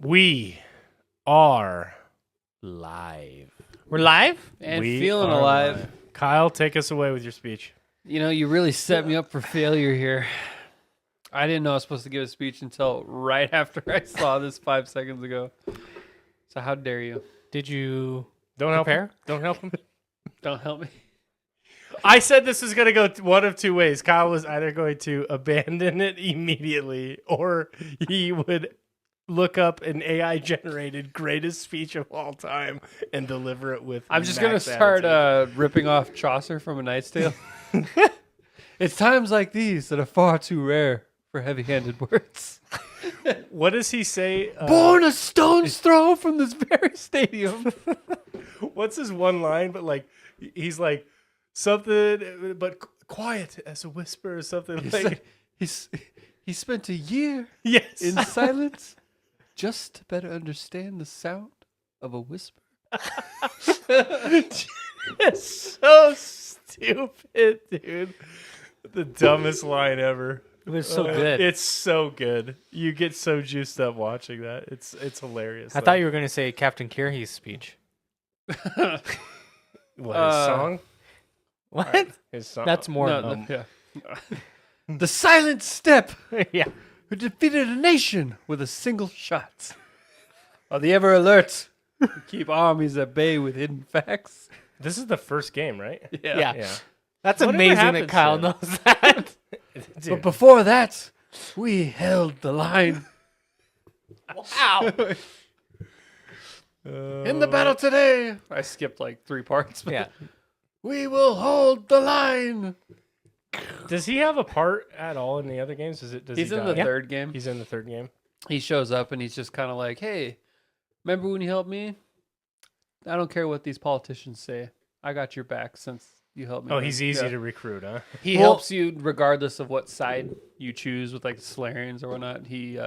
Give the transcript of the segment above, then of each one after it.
We are live. We're live? And We feeling are alive. live. Kyle, take us away with your speech. You know, you really set me up for failure here. I didn't know I was supposed to give a speech until right after I saw this 5 seconds ago. So how dare you? Did you Don't help prepare? him. Don't help him. Don't help me. I said this was going to go one of two ways. Kyle was either going to abandon it immediately or he would look up an AI-generated greatest speech of all time and deliver it with I'm just going to max start attitude. ripping off Chaucer from A Knight's Tale. It's times like these that are far too rare for heavy-handed words. What does he say? Born a stone's throw from this very stadium. What's his one line? But like, he's like something, but quiet as a whisper or something like. He spent a year Yes. in silence just to better understand the sound of a whisper. It's so stupid, dude. The dumbest line ever. It was so good. It's so good. You get so juiced up watching that. It's hilarious. I thought you were going to say Captain Kirby's speech. What, his song? What? His song. That's more. Yeah. The silent step Yeah. who defeated a nation with a single shot. Are the ever alert who keep armies at bay with hidden facts? This is the first game, right? Yeah. Yeah. That's Whatever amazing happened that Kyle to- knows that. But Dude. before that, we held the line. Wow. In the battle today, I skipped like 3 parts. But Yeah. we will hold the line. Does he have a part at all in the other games? Does He's he in die? the third game. He's in the third game. He shows up and he's just kind of like, hey, remember when you helped me? I don't care what these politicians say. I got your back since you helped me. Oh, he's easy Yeah. to recruit, huh? He helps you regardless of what side you choose with like the Solarians or whatnot. He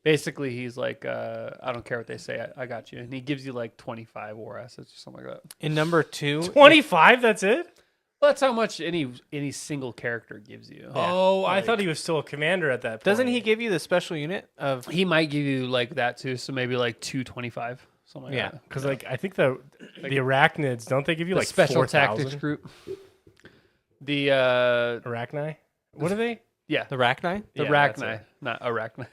basically he's like, I don't care what they say. I got you. And he gives you like 25 war assets or something like that. In number 2. 25, that's it? Well, that's how much any single character gives you. Oh, I Like- thought he was still a commander at that point. Doesn't he give you the special unit of. He might give you like that too. So maybe like 225, something like Yeah, that. Because like I think the arachnids, don't they give you The like special 4,000? tactics group. The Arachni? What are they? yeah, The Rachni? the Yeah, that's Rachni, it. not Arachni.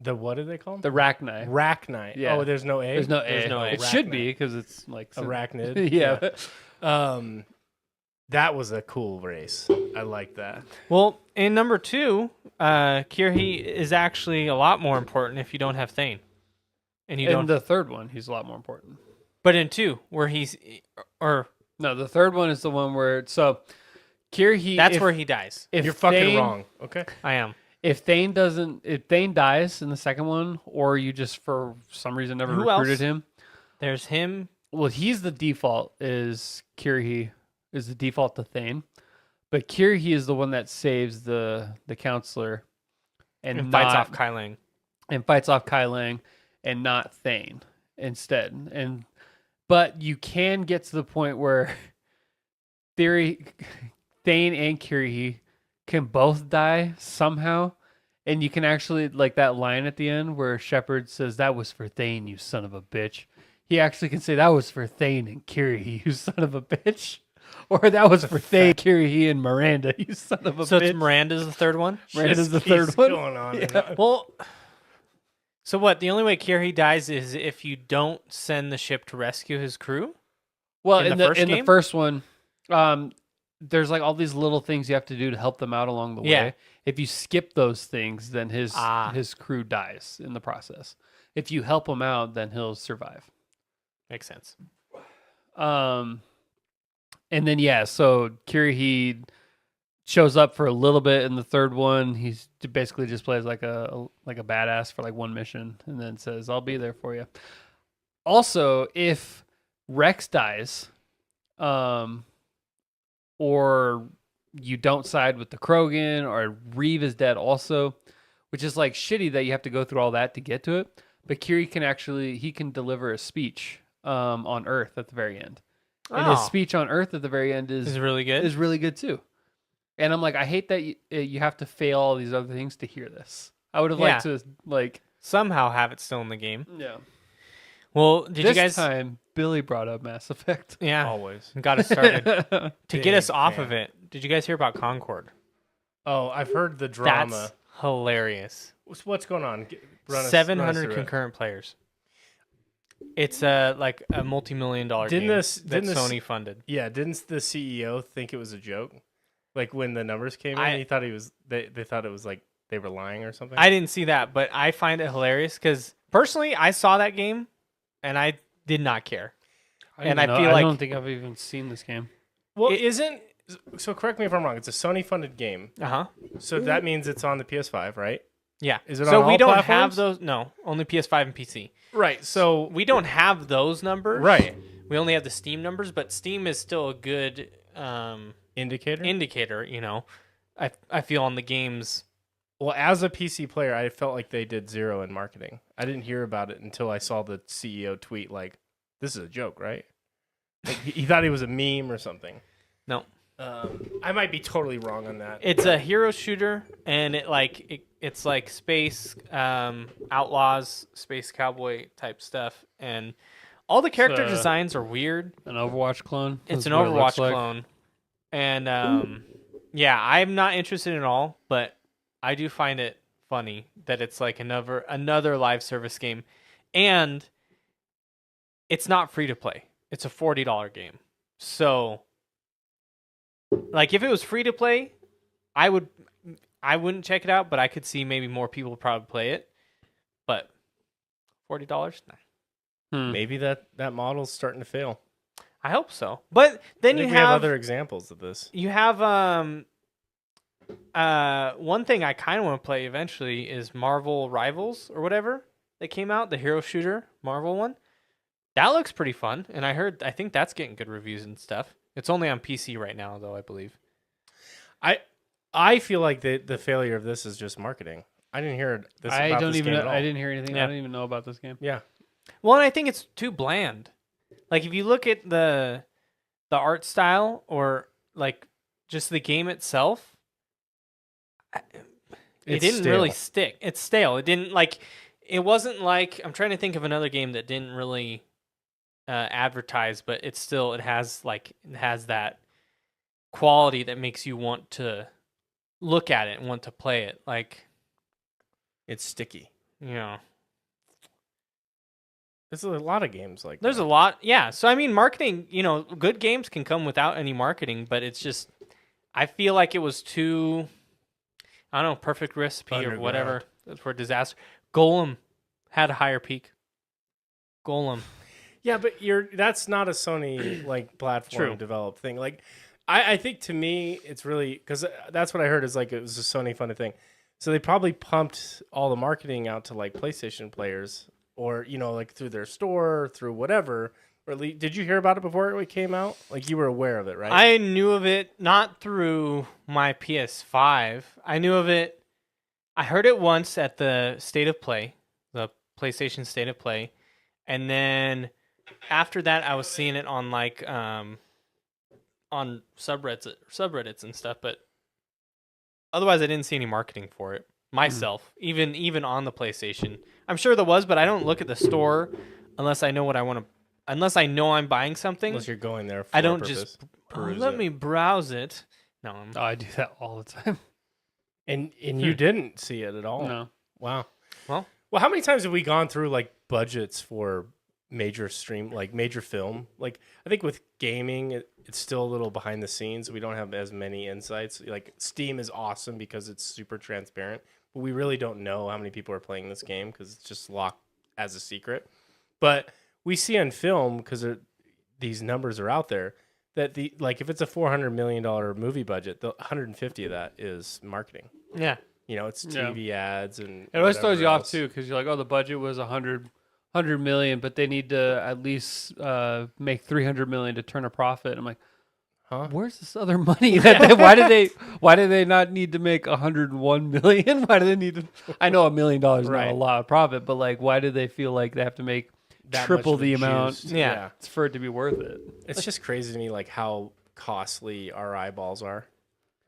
The what do they call them? The Rachni. Rachni. Yeah. Oh, there's no A? There's no A. There's no A. It should Arachni. be because it's like Arachnid. yeah. That was a cool race. I like that. Well, in number 2, Kirby is actually a lot more important if you don't have Thane. And you In don't. the third one, he's a lot more important. But in 2, where he's. Or. No, the third one is the one where Kirby. That's where he dies. If You're fucking Thane- wrong. Okay. I am. If Thane dies in the second one, or you just for some reason never Who recruited else? him, There's him. well, he's the default. Is Kirby is the default to Thane, but Kirby is the one that saves the counselor And fights off Kai Lang. and fights off Kai Lang and not Thane instead. But you can get to the point where Thane and Kirby can both die somehow. And you can actually, like that line at the end where Shepard says, "That was for Thane, you son of a bitch." He actually can say, "That was for Thane and Kirby, you son of a bitch." Or "That was for Thane, Kirby, and Miranda, you son of a So bitch." it's Miranda's the third one? Miranda's the Just third keeps one. Going on and Yeah. on. Well, so what? The only way Kirby dies is if you don't send the ship to rescue his crew? Well, In in the the first in the game? first one, there's like all these little things you have to do to help them out along the way. Yeah. If you skip those things, then his Ah. his crew dies in the process. If you help him out, then he'll survive. Makes sense. And then so Kirby shows up for a little bit in the third one. He's basically just plays like a badass for like one mission, and then says, "I'll be there for you." Also, if Rex dies, or you don't side with the Krogan, or Reeve is dead also, which is like shitty that you have to go through all that to get to it. But Kiri can deliver a speech on Earth at the very end. And his Oh. speech on Earth at the very end Is it really good? is really good too. And I'm like, I hate that you have to fail all these other things to hear this. I would have liked to somehow have it still in the game. Yeah. Well, did This you guys? time, Billy brought up Mass Effect. Yeah, Always. got it started to get us Big off fan. of it. Did you guys hear about Concord? Oh, I've heard the drama. That's hilarious. What's going on? Run us 700 through it. concurrent players. It's like a multi-million-dollar Didn't game this- that didn't this- Sony funded. Yeah, didn't the CEO think it was a joke? Like when the numbers came in, I- he thought he was. They thought it was like they were lying or something. I didn't see that, but I find it hilarious because personally, I saw that game and I did not care. And I feel I like- don't think I've even seen this game. well, it- isn't so? Correct me if I'm wrong. It's a Sony-funded game, Uh huh. so that means it's on the PS5, right? Yeah. Is it so on we all don't platforms? have those. No, only PS5 and PC. Right. So We don't have those numbers. right We only have the Steam numbers, but Steam is still a good indicator. indicator. You know, I feel on the games. Well, as a PC player, I felt like they did zero in marketing. I didn't hear about it until I saw the CEO tweet like, "This is a joke, right?" Like, he thought it was a meme or something. No, I might be totally wrong on that. it's a hero shooter, and it's like space outlaws, space cowboy type stuff, and all the character designs are weird. An Overwatch clone? It's That's an what it looks Overwatch like. clone, and yeah, I'm not interested at all, but I do find it funny that it's like another live service game, and it's not free to play. It's a $40 game. So, like, if it was free to play, I wouldn't check it out, but I could see maybe more people would probably play it. But $40, nah. Maybe that model's starting to fail. I hope so. But then I think you we have have other examples of this. You have one thing I kind of want to play eventually is Marvel Rivals or whatever that came out, the hero shooter Marvel one. That looks pretty fun, and I think that's getting good reviews and stuff. It's only on PC right now, though, I believe. I feel like the failure of this is just marketing. I didn't hear this. I about don't this even. game at all. I didn't hear anything. Yeah. I don't even know about this game. Yeah, Well, and I think it's too bland. Like if you look at the art style or like just the game itself, it It's didn't really stale. stick. It's stale. It didn't like. It wasn't like I'm trying to think of another game that didn't really advertise, but it has that quality that makes you want to look at it and want to play it. Like, it's sticky. you know, There's a lot of games like there's that. a lot. Yeah. So I mean, marketing. You know, good games can come without any marketing, but it's just I feel like it was too. I don't know, perfect recipe or Underground. whatever for disaster. Golem had a higher peak. Golem. Yeah, but that's not a Sony like platform True. developed thing. Like, I think to me it's really because that's what I heard is like it was a Sony funded thing. So they probably pumped all the marketing out to like PlayStation players or like through their store, through whatever. Or at least, did you hear about it before it came out? Like you were aware of it, right? I knew of it not through my PS5. I knew of it. I heard it once at the State of Play, the PlayStation State of Play, and then after that, I was seeing it on like on subreddits and stuff. But otherwise, I didn't see any marketing for it myself. Even on the PlayStation, I'm sure there was, but I don't look at the store unless I know what I want to. Unless I know I'm buying something. Unless you're going there for I a don't purpose, just peruse let it. me browse it. No, I'm, Oh, I do that all the time. And you didn't see it at all. No. Wow. Well- how many times have we gone through like budgets for major film? Like I think with gaming, it's still a little behind the scenes. We don't have as many insights. Like Steam is awesome because it's super transparent, but we really don't know how many people are playing this game because it's just locked as a secret. But we see on film because these numbers are out there that if it's a $400 million movie budget, the 150 of that is marketing. yeah. It's TV ads and It always throws you whatever off else. too because you're like, oh, the budget was 100 million, but they need to at least make 300 million to turn a profit. I'm like, Huh? where's this other money? Why do they not need to make 101 million? Why do they need to? I know $1 million is not Right. a lot of profit, but like, why do they feel like they have to make That triple much of a the amount juice. Yeah. for it to be worth it? It's just crazy to me, like how costly our eyeballs are,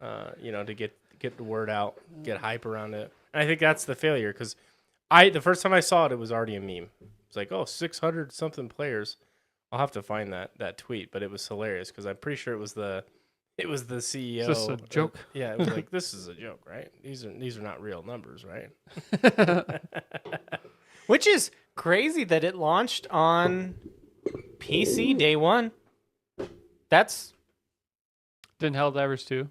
to get the word out, get hype around it. And I think that's the failure because The first time I saw it, it was already a meme. It's like, oh, 600 something players. I'll have to find that tweet, but it was hilarious because I'm pretty sure it was the CEO. Is this a joke? Yeah, it was like, this is a joke, right? These are not real numbers, right? Which is crazy that it launched on PC day one. That's Didn't Helldivers 2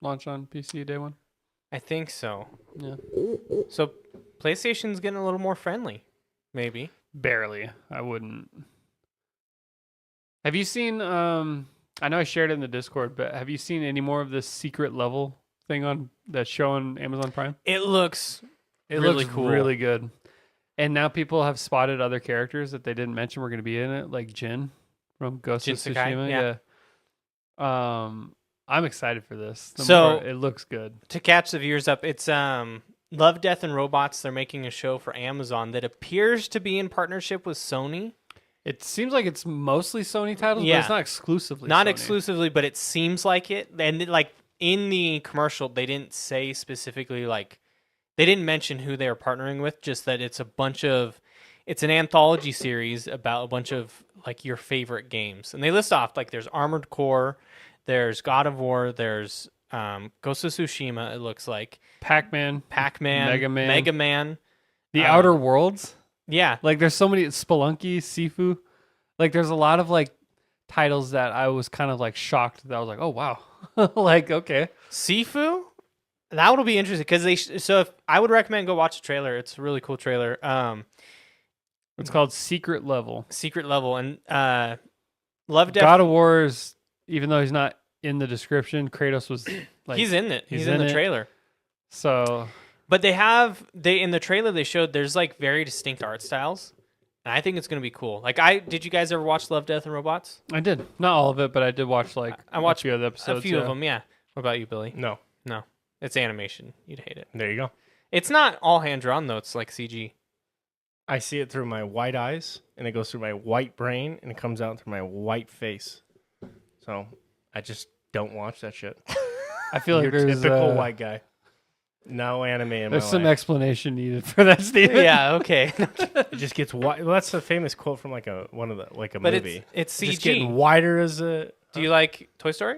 launch on PC day one? I think so. Yeah. So PlayStation's getting a little more friendly, maybe. Barely. I wouldn't. Have you seen I know I shared it in the Discord, but have you seen any more of this secret level thing on that show on Amazon Prime? It looks It really looks cool. really good. And now people have spotted other characters that they didn't mention were going to be in it, like Jin from Ghost Jin of Sakai, Tsushima. Yeah. I'm excited for this. It looks good. To catch the viewers up, it's Love, Death, and Robots. They're making a show for Amazon that appears to be in partnership with Sony. It seems like it's mostly Sony titles, Yeah. but it's not exclusively. Not Sony. exclusively, but it seems like it. And like in the commercial, they didn't say specifically, like they didn't mention who they were partnering with. Just that it's it's an anthology series about a bunch of like your favorite games, and they list off like there's Armored Core, there's God of War, there's Ghost of Tsushima. It looks like Pac-Man, Pac-Man, Mega Man. Man. The Outer Worlds. Yeah, Like there's so many Spelunky, Sifu. Like there's a lot of like titles that I was kind of like shocked that I was like, oh wow, like okay. Sifu. That would be interesting because so if I would recommend go watch the trailer. It's a really cool trailer. It's called Secret Level. Secret Level and Love, Death. God of War is, even though he's not in the description, Kratos was like He's in it. He's in in the it. trailer. So But they in the trailer they showed there's like very distinct art styles. And I think it's gonna be cool. Like did you guys ever watch Love, Death, and Robots? I did not all of it, but I did watch like I watched a few of the episodes. a few yeah. of them, yeah. What about you, Billy? No. No. It's animation. You'd hate it. There you go. It's not all hand drawn though, it's like CG. I see it through my white eyes, and it goes through my white brain, and it comes out through my white face. So I just don't watch that shit. I feel like You're there's typical white guy. No anime in my there's some life. explanation needed for that statement. Yeah, okay. It just gets white. Well, that's a famous quote from like a But movie. it's Just getting CG. wider as a. Do you like Toy Story?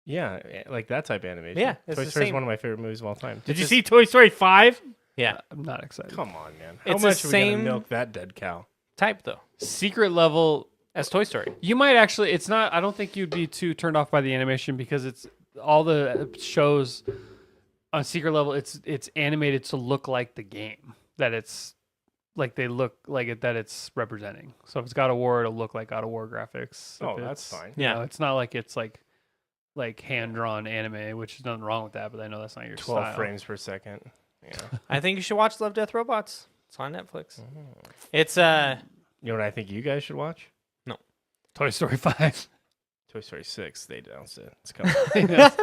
Yeah, like that type of animation. Yeah, it's Toy the Story is same. one of my favorite movies of all time. Did It's you just- see Toy Story 5? Yeah. I'm not excited. Come on, man. How It's the much are we same- gonna milk that dead cow? Type though. Secret Level. As Toy Story. You might actually. It's not. I don't think you'd be too turned off by the animation because it's all the shows on Secret Level. It's animated to look like the game that it's like they look like it that it's representing. So if it's God of War, it'll look like God of War graphics. Oh, If that's it's- fine. You Yeah. know, it's not like it's like hand drawn anime, which is nothing wrong with that. But I know that's not your 12 style. frames per second. Yeah. I think you should watch Love, Death, Robots. It's on Netflix. Mm-hmm. It's You know what I think you guys should watch? Toy Story 5. Toy Story 6. They announced it. It's coming.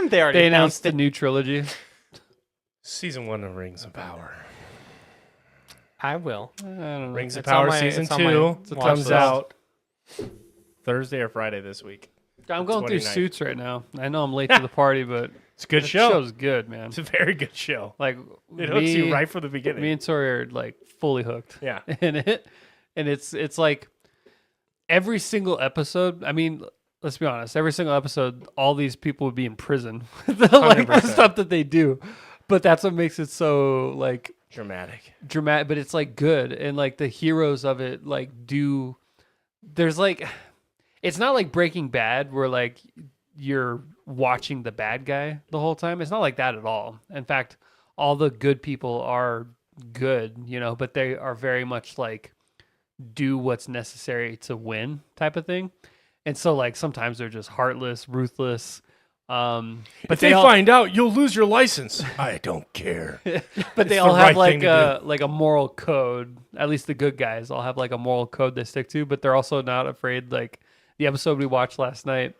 they already They announced the it. new trilogy. Season 1 of Rings of Power. I will. I don't know. Rings of It's on Power my- Season it's on my 2 watch comes list. out Thursday or Friday this week. I'm going through 29th. Suits right now. I know I'm late to the party, but It's a good the show. show's good, man. It's a very good show. Like It hooks you right from the beginning. Me and Tori are like fully hooked Yeah. in it, and it's like every single episode. I mean, let's be honest. Every single episode, all these people would be in prison. Like the 100%. stuff that they do, but that's what makes it so like Dramatic. dramatic. But it's like good, and like the heroes of it like do. There's like, it's not like Breaking Bad where like you're watching the bad guy the whole time. It's not like that at all. In fact, all the good people are good, you know, but they are very much like do what's necessary to win type of thing. And so like sometimes they're just heartless, ruthless. But If they all, find out, you'll lose your license. I don't care. but they it's all the have right thing like a moral code. At least the good guys all have like a moral code they stick to, but they're also not afraid. Like the episode we watched last night,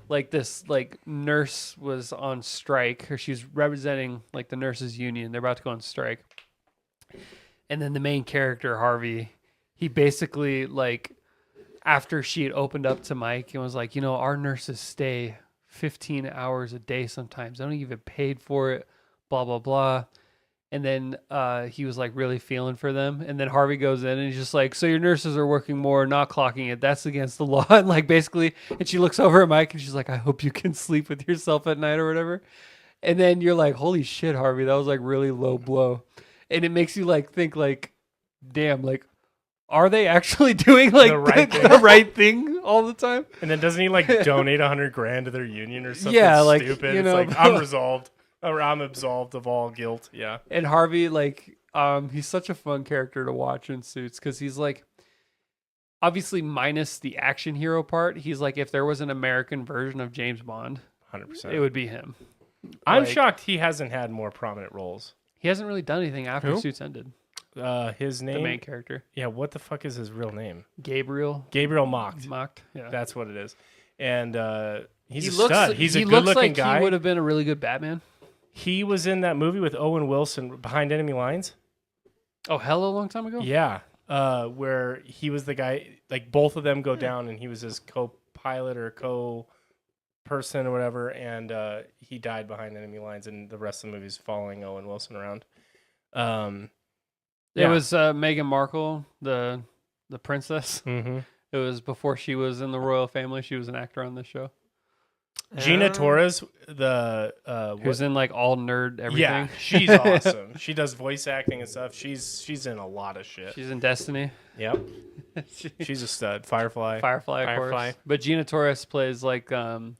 like this like nurse was on strike, or she's representing like the nurses union. They're about to go on strike. And then the main character, Harvey, he basically like after she had opened up to Mike and was like, you know, our nurses stay 15 hours a day sometimes. They don't even get paid for it, blah, blah, blah. And then he was like really feeling for them. And then Harvey goes in and he's just like, so your nurses are working more, not clocking it. That's against the law. And like basically, and she looks over at Mike and she's like, I hope you can sleep with yourself at night or whatever. And then you're like, holy shit, Harvey, that was like really low blow. And it makes you like think like, damn, like, are they actually doing like the right thing all the time? And then doesn't he like donate $100,000 to their union or something? Yeah, like, stupid. you know, it's like I'm resolved. Or I'm absolved of all guilt. Yeah. And Harvey, like, he's such a fun character to watch in Suits because he's like, obviously minus the action hero part, he's like, if there was an American version of James Bond, 100%. it would be him. I'm Like, shocked he hasn't had more prominent roles. He hasn't really done anything after Who? Suits ended. His name. The main character, Yeah. What the fuck is his real name? Gabriel Gabriel Mocked. Mocked. Yeah, That's what it is. And he's he a looks. stud. He's he a looks good-looking like guy. he would have been a really good Batman. He was in that movie with Owen Wilson, Behind Enemy Lines. Oh, hell, a long time ago. Yeah, where he was the guy. Like both of them go down, and he was his co-pilot or co-person or whatever, and he died behind enemy lines, and the rest of the movie's following Owen Wilson around. It was Meghan Markle, the princess. Mm-hmm. It was before she was in the royal family. She was an actor on this show. Gina Torres, the Who's in like all nerd everything. yeah, she's awesome. She does voice acting and stuff. She's in a lot of shit. She's in Destiny. Yep, she's a stud. Firefly. Firefly, of course. But Gina Torres plays like the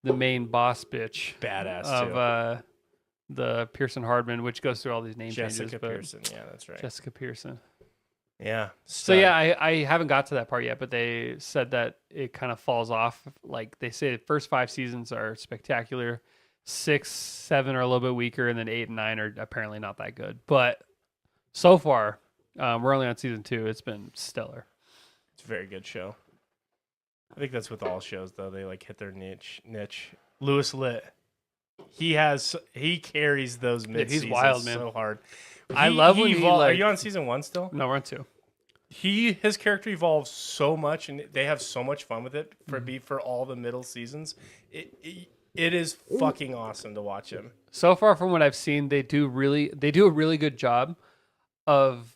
main boss bitch Badass of too. the Pearson Hardman, which goes through all these name Jessica changes. but Pearson. Yeah, that's right. Jessica Pearson. Yeah. So yeah, I haven't got to that part yet, but they said that it kind of falls off. Like they say the first 5 seasons are spectacular. 6, 7 are a little bit weaker, and then 8 and 9 are apparently not that good. But so far, we're only on season 2. It's been stellar. It's a very good show. I think that's with all shows though. They like hit their niche. Louis Litt. He carries those mid seasons wild, man. so hard. I love when he, Are like- you on season 1 still? No, we're on 2. His character evolves so much, and they have so much fun with it Mm-hmm. for all the middle seasons. It is fucking awesome to watch him. So far from what I've seen, they do a really good job of.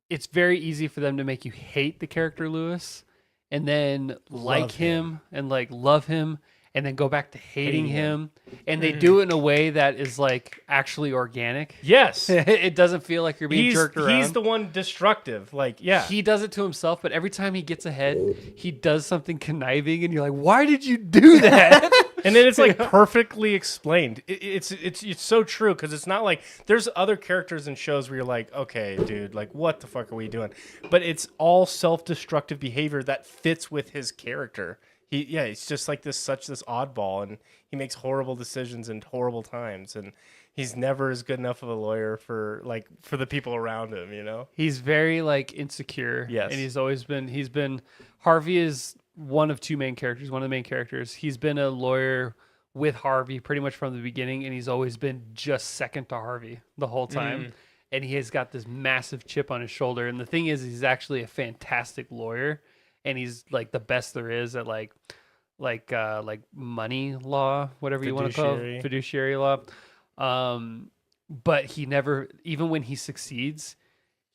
It's very easy for them to make you hate the character Lewis, and then like Love him and like love him, and then go back to hating Hating him. And they do it in a way that is like actually organic. Yes, It doesn't feel like you're being jerked around. he's the one destructive. Like, yeah, He does it to himself, but every time he gets ahead, he does something conniving, and you're like, "Why did you do that?" and then it's like perfectly explained. It's so true because it's not like there's other characters in shows where you're like, okay, dude, like what the fuck are we doing? But it's all self-destructive behavior that fits with his character. He's just like this oddball, and he makes horrible decisions in horrible times, and he's never as good enough of a lawyer for the people around him, you know? He's very like insecure. Yes. And he's been Harvey is one of 2 main characters, one of the main characters. He's been a lawyer with Harvey pretty much from the beginning, and he's always been just second to Harvey the whole time. And he has got this massive chip on his shoulder. And the thing is, he's actually a fantastic lawyer, and he's like the best there is at like money law, whatever you want to call it, fiduciary law. But he never, even when he succeeds,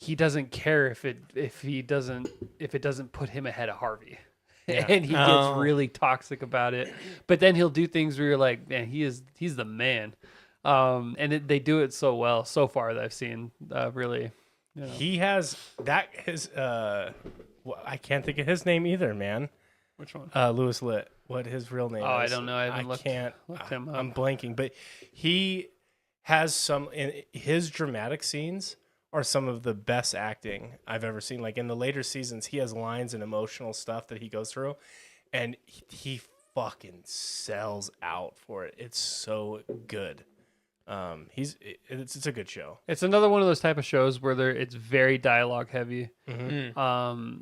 he doesn't care if it doesn't put him ahead of Harvey. Yeah. And he gets really toxic about it. But then he'll do things where you're like, man, he's the man. They do it so well so far that I've seen. Really, you know. He has that I can't think of his name either, man. Which one? Louis Litt. What his real name is? I don't know. I haven't looked can't. him up. I'm blanking, but he has some in his dramatic scenes are some of the best acting I've ever seen. Like in the later seasons, he has lines and emotional stuff that he goes through, and he fucking sells out for it. It's so good. It's a good show. It's another one of those type of shows where it's very dialogue heavy. Mm-hmm.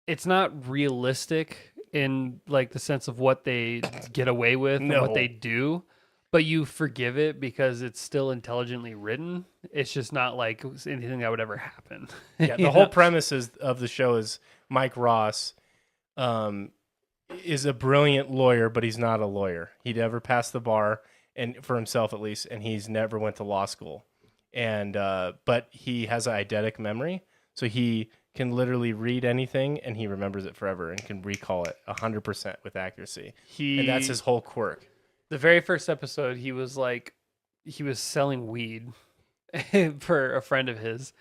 It's not realistic in like the sense of what they get away with and what they do, but you forgive it because it's still intelligently written. It's just not like anything that would ever happen. Yeah, the whole premise of the show is Mike Ross is a brilliant lawyer, but he's not a lawyer. He never passed the bar, and for himself at least, and he's never went to law school. And but he has an eidetic memory, so he can literally read anything and he remembers it forever and can recall it 100% with accuracy. And that's his whole quirk. The very first episode, he was selling weed for a friend of his,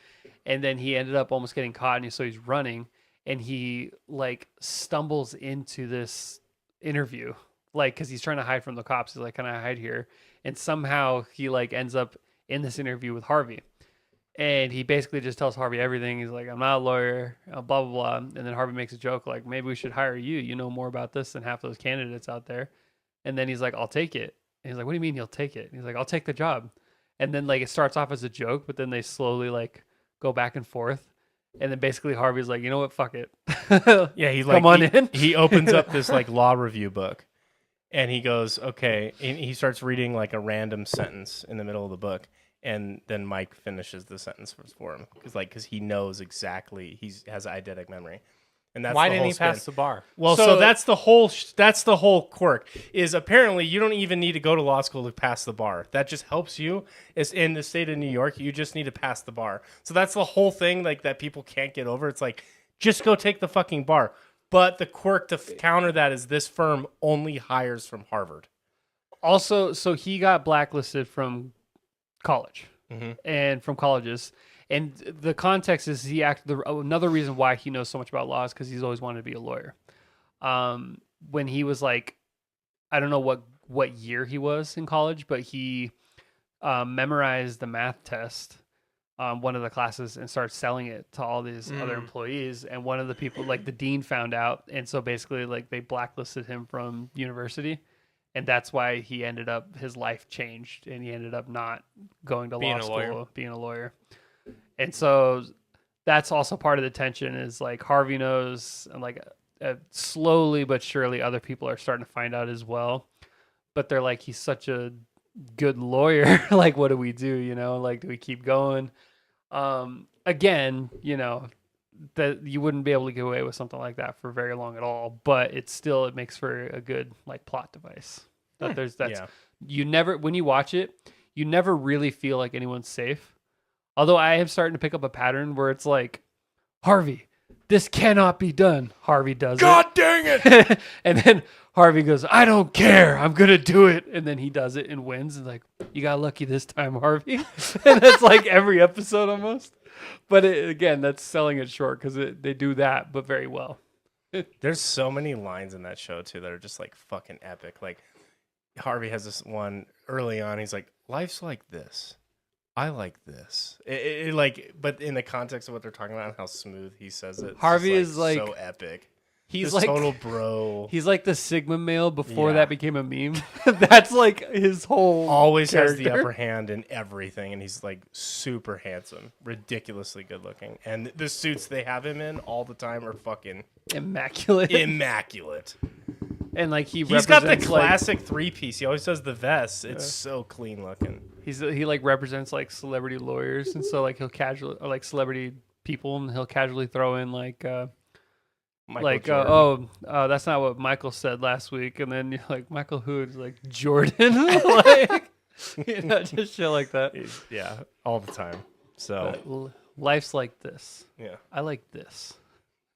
and then he ended up almost getting caught, and so he's running, and he like stumbles into this interview, like because he's trying to hide from the cops. He's like, "Can I hide here?" And somehow he like ends up in this interview with Harvey, and he basically just tells Harvey everything. He's like, "I'm not a lawyer," blah blah blah, and then Harvey makes a joke like, "Maybe we should hire you. You know more about this than half those candidates out there." And then he's like, "I'll take it." And he's like, "What do you mean you'll take it?" And he's like, "I'll take the job." And then like it starts off as a joke, but then they slowly like go back and forth. And then basically Harvey's like, "You know what? Fuck it." Yeah, he Come on in. He opens up this like law review book, and he goes, "Okay." And he starts reading like a random sentence in the middle of the book, and then Mike finishes the sentence for him because he knows exactly. He has eidetic memory. And that's Why the didn't whole he pass spin. the bar? Well, so that's the whole quirk. Is apparently you don't even need to go to law school to pass the bar. That just helps you. Is in the state of New York, you just need to pass the bar. So that's the whole thing, like that people can't get over. It's like just go take the fucking bar. But the quirk to counter that is this firm only hires from Harvard. Also, so he got blacklisted from college and from colleges. And the context is another reason why he knows so much about law is because he's always wanted to be a lawyer. When he was like, I don't know what year he was in college, but he memorized the math test, one of the classes, and started selling it to all these other employees. And one of the people, like the dean, found out, and so basically like they blacklisted him from university. And that's why his life changed, and he ended up not going to law school, being a lawyer. And so that's also part of the tension is like Harvey knows, and like slowly but surely other people are starting to find out as well. But they're like, he's such a good lawyer. Like, what do we do? You know, like, do we keep going? Again, you know, that you wouldn't be able to get away with something like that for very long at all. But it makes for a good like plot device. You never, when you watch it, you never really feel like anyone's safe. Although I am starting to pick up a pattern where it's like, Harvey, this cannot be done. Harvey does God dang it! And then Harvey goes, I don't care. I'm going to do it. And then he does it and wins. And like, you got lucky this time, Harvey. And that's like every episode almost. But again, that's selling it short because they do that, but very well. There's so many lines in that show, too, that are just like fucking epic. Like, Harvey has this one early on. He's like, life's like this. I like this. But in the context of what they're talking about and how smooth he says it, Harvey is like so epic. He's just like total bro. He's like the Sigma male before that became a meme. That's like his whole always character. Has the upper hand in everything, and he's like super handsome, ridiculously good looking, and the suits they have him in all the time are fucking immaculate. And like he's got the classic three-piece. He always does the vest. It's so clean looking. He like represents like celebrity lawyers, and so like he'll casually or like celebrity people, and he'll casually throw in like that's not what Michael said last week, and then you're like, Michael who? It's like Jordan, like just shit like that. Yeah, all the time. So life's like this. Yeah, I like this.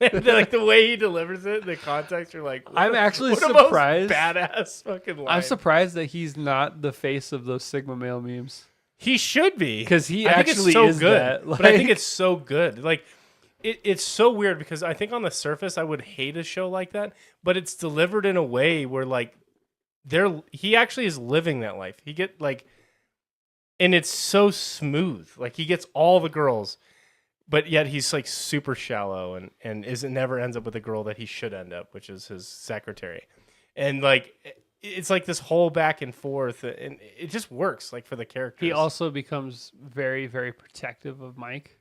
Like the way he delivers it, the context, you're like, I'm actually surprised. Badass fucking line. I'm surprised that he's not the face of those Sigma male memes. He should be, because he I actually so is good. that. But I think it's so good. Like it's so weird because I think on the surface I would hate a show like that, but it's delivered in a way where like he actually is living that life. He get like, and it's so smooth. Like he gets all the girls. But yet he's like super shallow and never ends up with a girl that he should end up, which is his secretary. And like it's like this whole back and forth, and it just works like for the characters. He also becomes very, very protective of Mike,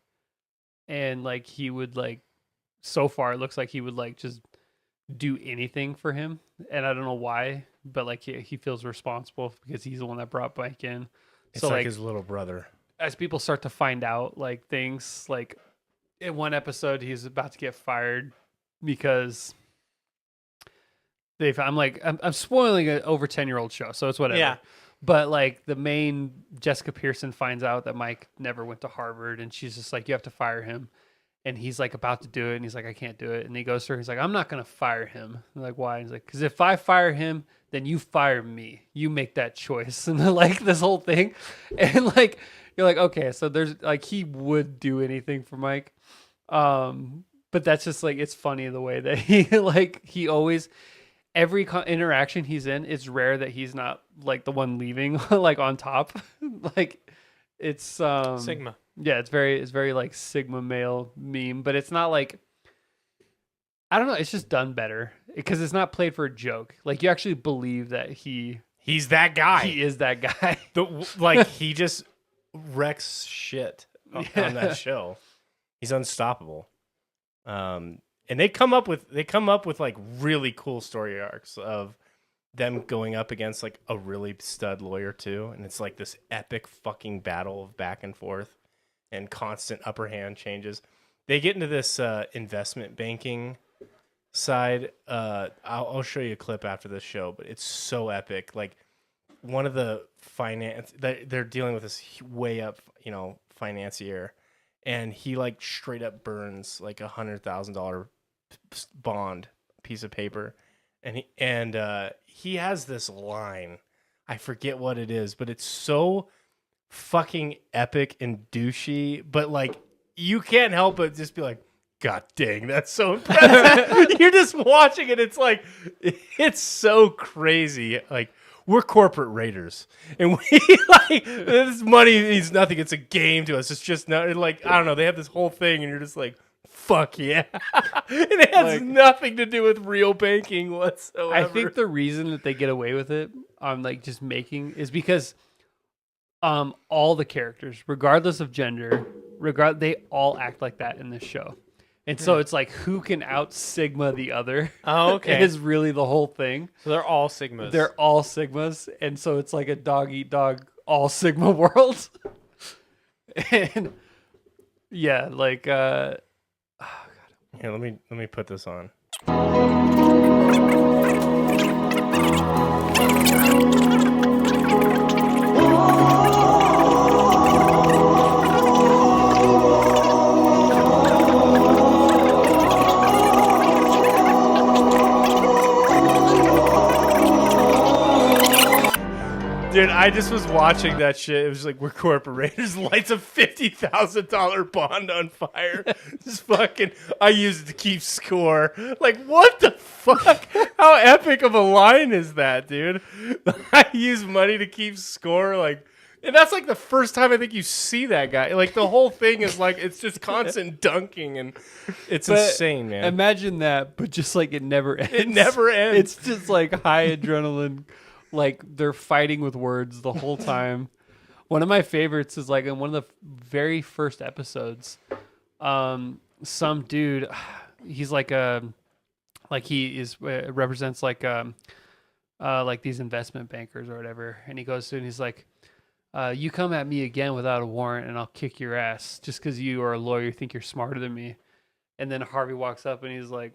and like he would like so far it looks like he would like just do anything for him, and I don't know why, but like he feels responsible because he's the one that brought Mike in. It's so like his little brother. As people start to find out like things, like in one episode he's about to get fired because I'm spoiling an over 10-year-old show, so it's whatever. Yeah. But like the main Jessica Pearson finds out that Mike never went to Harvard, and she's just like, you have to fire him. And he's like about to do it, and he's like, I can't do it. And he goes to her, he's like, I'm not gonna fire him. I'm like, why? He's like, because if I fire him, then you fire me. You make that choice. And then like this whole thing, and like you're like, okay, so there's like he would do anything for Mike. But that's just like it's funny the way that he always every interaction he's in, it's rare that he's not like the one leaving like on top. Like it's Sigma. Yeah, it's very like Sigma male meme, but it's not like I don't know, it's just done better because it's not played for a joke. Like you actually believe that he's that guy. he is that guy. Like he just wrecks shit on that show. He's unstoppable. And they come up with like really cool story arcs of them going up against like a really stud lawyer too, and it's like this epic fucking battle of back and forth and constant upper hand changes. They get into this investment banking side. I'll show you a clip after this show, but it's so epic. Like one of the finance they're dealing with this way up, financier, and he like straight up burns like $100,000 bond piece of paper, and he has this line. I forget what it is, but it's so fucking epic and douchey, but like you can't help but just be like, God dang, that's so impressive. You're just watching it. It's like, it's so crazy. Like, we're corporate raiders, and we like this money means nothing. It's a game to us. It's just not like, I don't know. They have this whole thing, and you're just like, fuck yeah. And it has Like, nothing to do with real banking whatsoever. I think the reason that they get away with it on like just making is because all the characters, regardless of gender, they all act like that in this show. And so it's like who can out Sigma the other Oh, okay. is really the whole thing. So they're all Sigmas. They're all Sigmas, and so it's like a dog eat dog all Sigma world. And yeah, like Here, let me put this on. Dude, I just was watching that shit. It was like, we're corporate raiders. Lights a $50,000 bond on fire. Just fucking, I use it to keep score. Like, what the fuck? How epic of a line is that, dude? I use money to keep score. Like, and that's like the first time I think you see that guy. Like, the whole thing is like, it's just constant dunking, and it's insane, man. imagine that, but just like it never ends. It never ends. It's just like high adrenaline. Like they're fighting with words the whole time. One of my favorites is like in one of the very first episodes, some dude, he's like he is represents like these investment bankers or whatever, and he goes to and he's like, you come at me again without a warrant and I'll kick your ass just because you are a lawyer, you think you're smarter than me. And then Harvey walks up and he's like,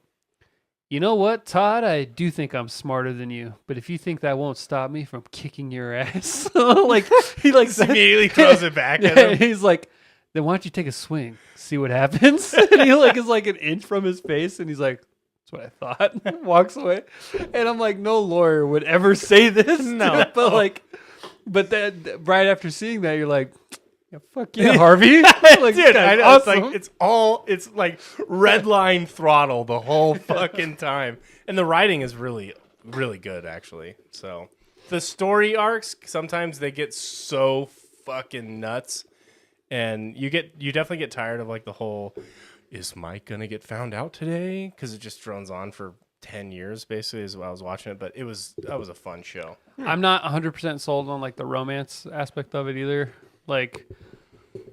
you know what, Todd? I do think I'm smarter than you, but if you think that won't stop me from kicking your ass, like he like Just immediately throws it back at him. He's like, then why don't you take a swing, see what happens? And he like is like an inch from his face, and he's like, that's what I thought. Walks away, and I'm like, no lawyer would ever say this. No. but then right after seeing that, you're like, yeah, fuck yeah, Harvey. Like, Dude, I know. awesome. It's like red line throttle the whole fucking time. And the writing is really, really good, actually. So the story arcs, sometimes they get so fucking nuts. And you definitely get tired of like the whole, is Mike gonna get found out today? Because it just drones on for 10 years, basically, is what I was watching it. But that was a fun show. I'm not 100% sold on like the romance aspect of it either. Like,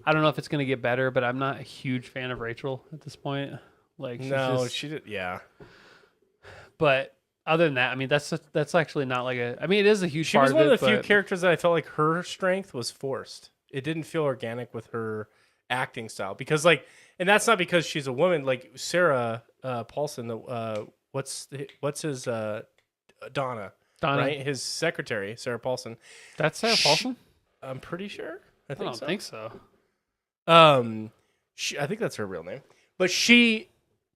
I don't know if it's gonna get better, but I'm not a huge fan of Rachel at this point. Like, She did, yeah. But other than that, I mean, that's actually not like a. I mean, it is a huge. She part was one of of the few but- characters that I felt like her strength was forced. It didn't feel organic with her acting style because, like, and that's not because she's a woman. Like Sarah Paulson, what's his Donna. Donna. right? His secretary, Sarah Paulson. That's Sarah Paulson? I'm pretty sure. I I think don't so. think so. I think that's her real name. But she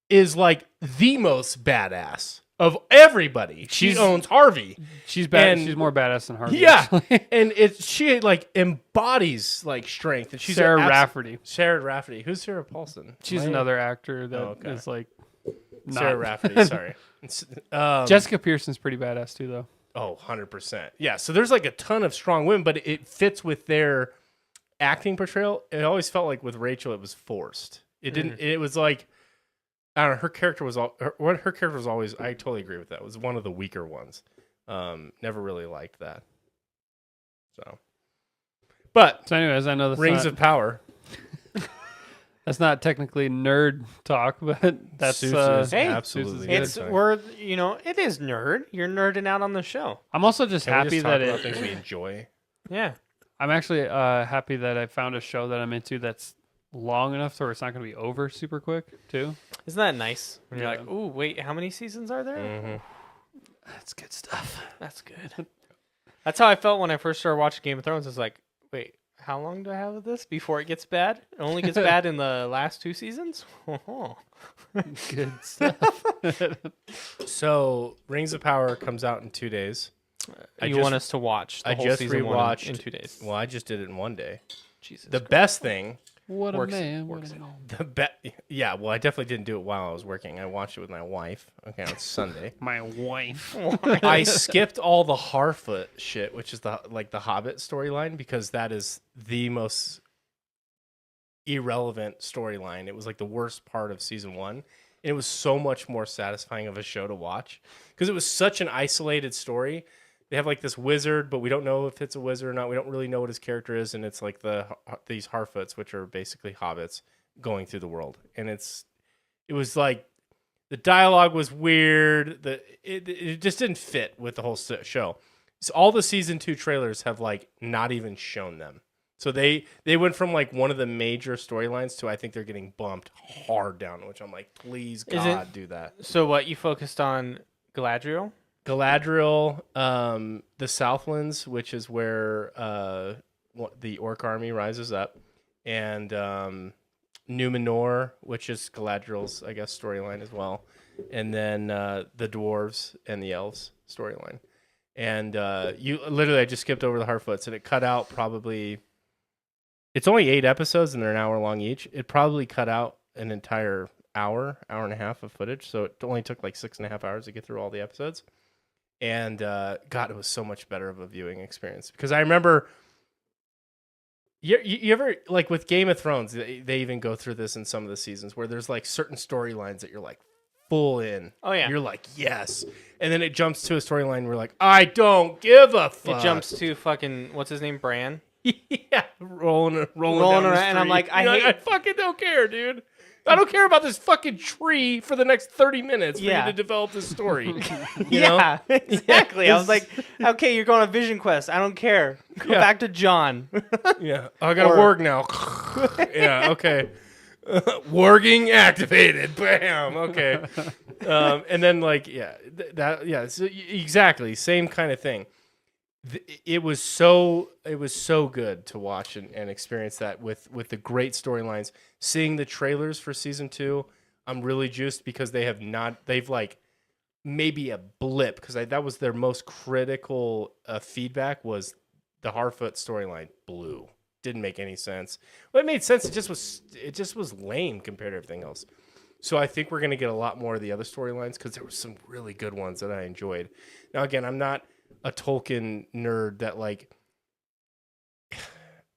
is like the most badass of everybody. She She's- owns Harvey. She's bad. And- She's more badass than Harvey. Yeah. actually. And she like embodies like strength. And she's Sarah an Rafferty. Sarah Rafferty. Who's Sarah Paulson? She's Am I- another actor that is okay. like not. Sarah Rafferty, sorry. Jessica Pearson's pretty badass too, though. Oh, 100%. Yeah, so there's like a ton of strong women, but it fits with their acting portrayal. It always felt like with Rachel it was forced. It didn't it was like I don't know, her character was always I totally agree with that. It was one of the weaker ones. Never really liked that. So but So, anyways, I know Rings of Power. that's not technically nerd talk, but that's Suits is Hey, absolutely Suits is good. it is nerd. You're nerding out on the show. I'm also just Can we happy just talk that about it. things we enjoy. Yeah. I'm actually happy that I found a show that I'm into that's long enough so it's not going to be over super quick too. Isn't that nice? When you're Yeah. like, ooh, wait, how many seasons are there? Mhm. That's good stuff. That's good. That's how I felt when I first started watching Game of Thrones. It's like, wait, how long do I have of this before it gets bad? It only gets bad in the last 2 seasons? Good stuff. So Rings of Power comes out in 2 days. You want us to watch the I whole just season rewatched 1 in 2 days. Well, I just did it in 1 day. Jesus. The best thing, What a Works- man. works What a out. man. yeah, well, I definitely didn't do it while I was working. I watched it with my wife. Okay, on Sunday. My wife. I skipped all the Harfoot shit, which is the Hobbit storyline, because that is the most irrelevant storyline. It was like the worst part of season 1. It was so much more satisfying of a show to watch because it was such an isolated story. They have like this wizard, but we don't know if it's a wizard or not. We don't really know what his character is, and it's like these Harfoots, which are basically hobbits going through the world. And it was like the dialogue was weird. It just didn't fit with the whole show. So all the season 2 trailers have like not even shown them. So they went from like one of the major storylines to I think they're getting bumped hard down, which I'm like, please Is God, do that. So what, you focused on Galadriel? Galadriel, the Southlands, which is where the Orc army rises up, and Numenor, which is Galadriel's, I guess, storyline as well, and then the dwarves and the elves storyline. And I just skipped over the Harfoots, and it cut out probably. It's only 8 episodes, and they're an hour long each. It probably cut out an entire hour and a half of footage, so it only took like 6.5 hours to get through all the episodes. And God, it was so much better of a viewing experience because I remember. You ever like with Game of Thrones? They even go through this in some of the seasons where there's like certain storylines that you're like full in. Oh, yeah. You're like yes, and then it jumps to a storyline where like I don't give a fuck. It jumps to fucking, what's his name, Bran? Yeah, rolling down around, the and I'm street. like, I You're hate- I fucking don't care, dude. I don't care about this fucking tree for the next 30 minutes for Yeah. you to develop this story. You know? Yeah, exactly. I was it's- like, okay, you're going on Vision Quest. I don't care. Go Yeah. back to John. Yeah, I gotta Or- work now. Yeah, okay. Warging activated. Bam. Okay. And then like, so exactly same kind of thing. It was so good to watch and experience that with the great storylines. Seeing the trailers for season 2, I'm really juiced because they've like maybe a blip because that was their most critical feedback was the Harfoot storyline blew. Didn't make any sense. Well, it made sense. It just was lame compared to everything else. So I think we're gonna get a lot more of the other storylines because there were some really good ones that I enjoyed. Now again, I'm not a Tolkien nerd that like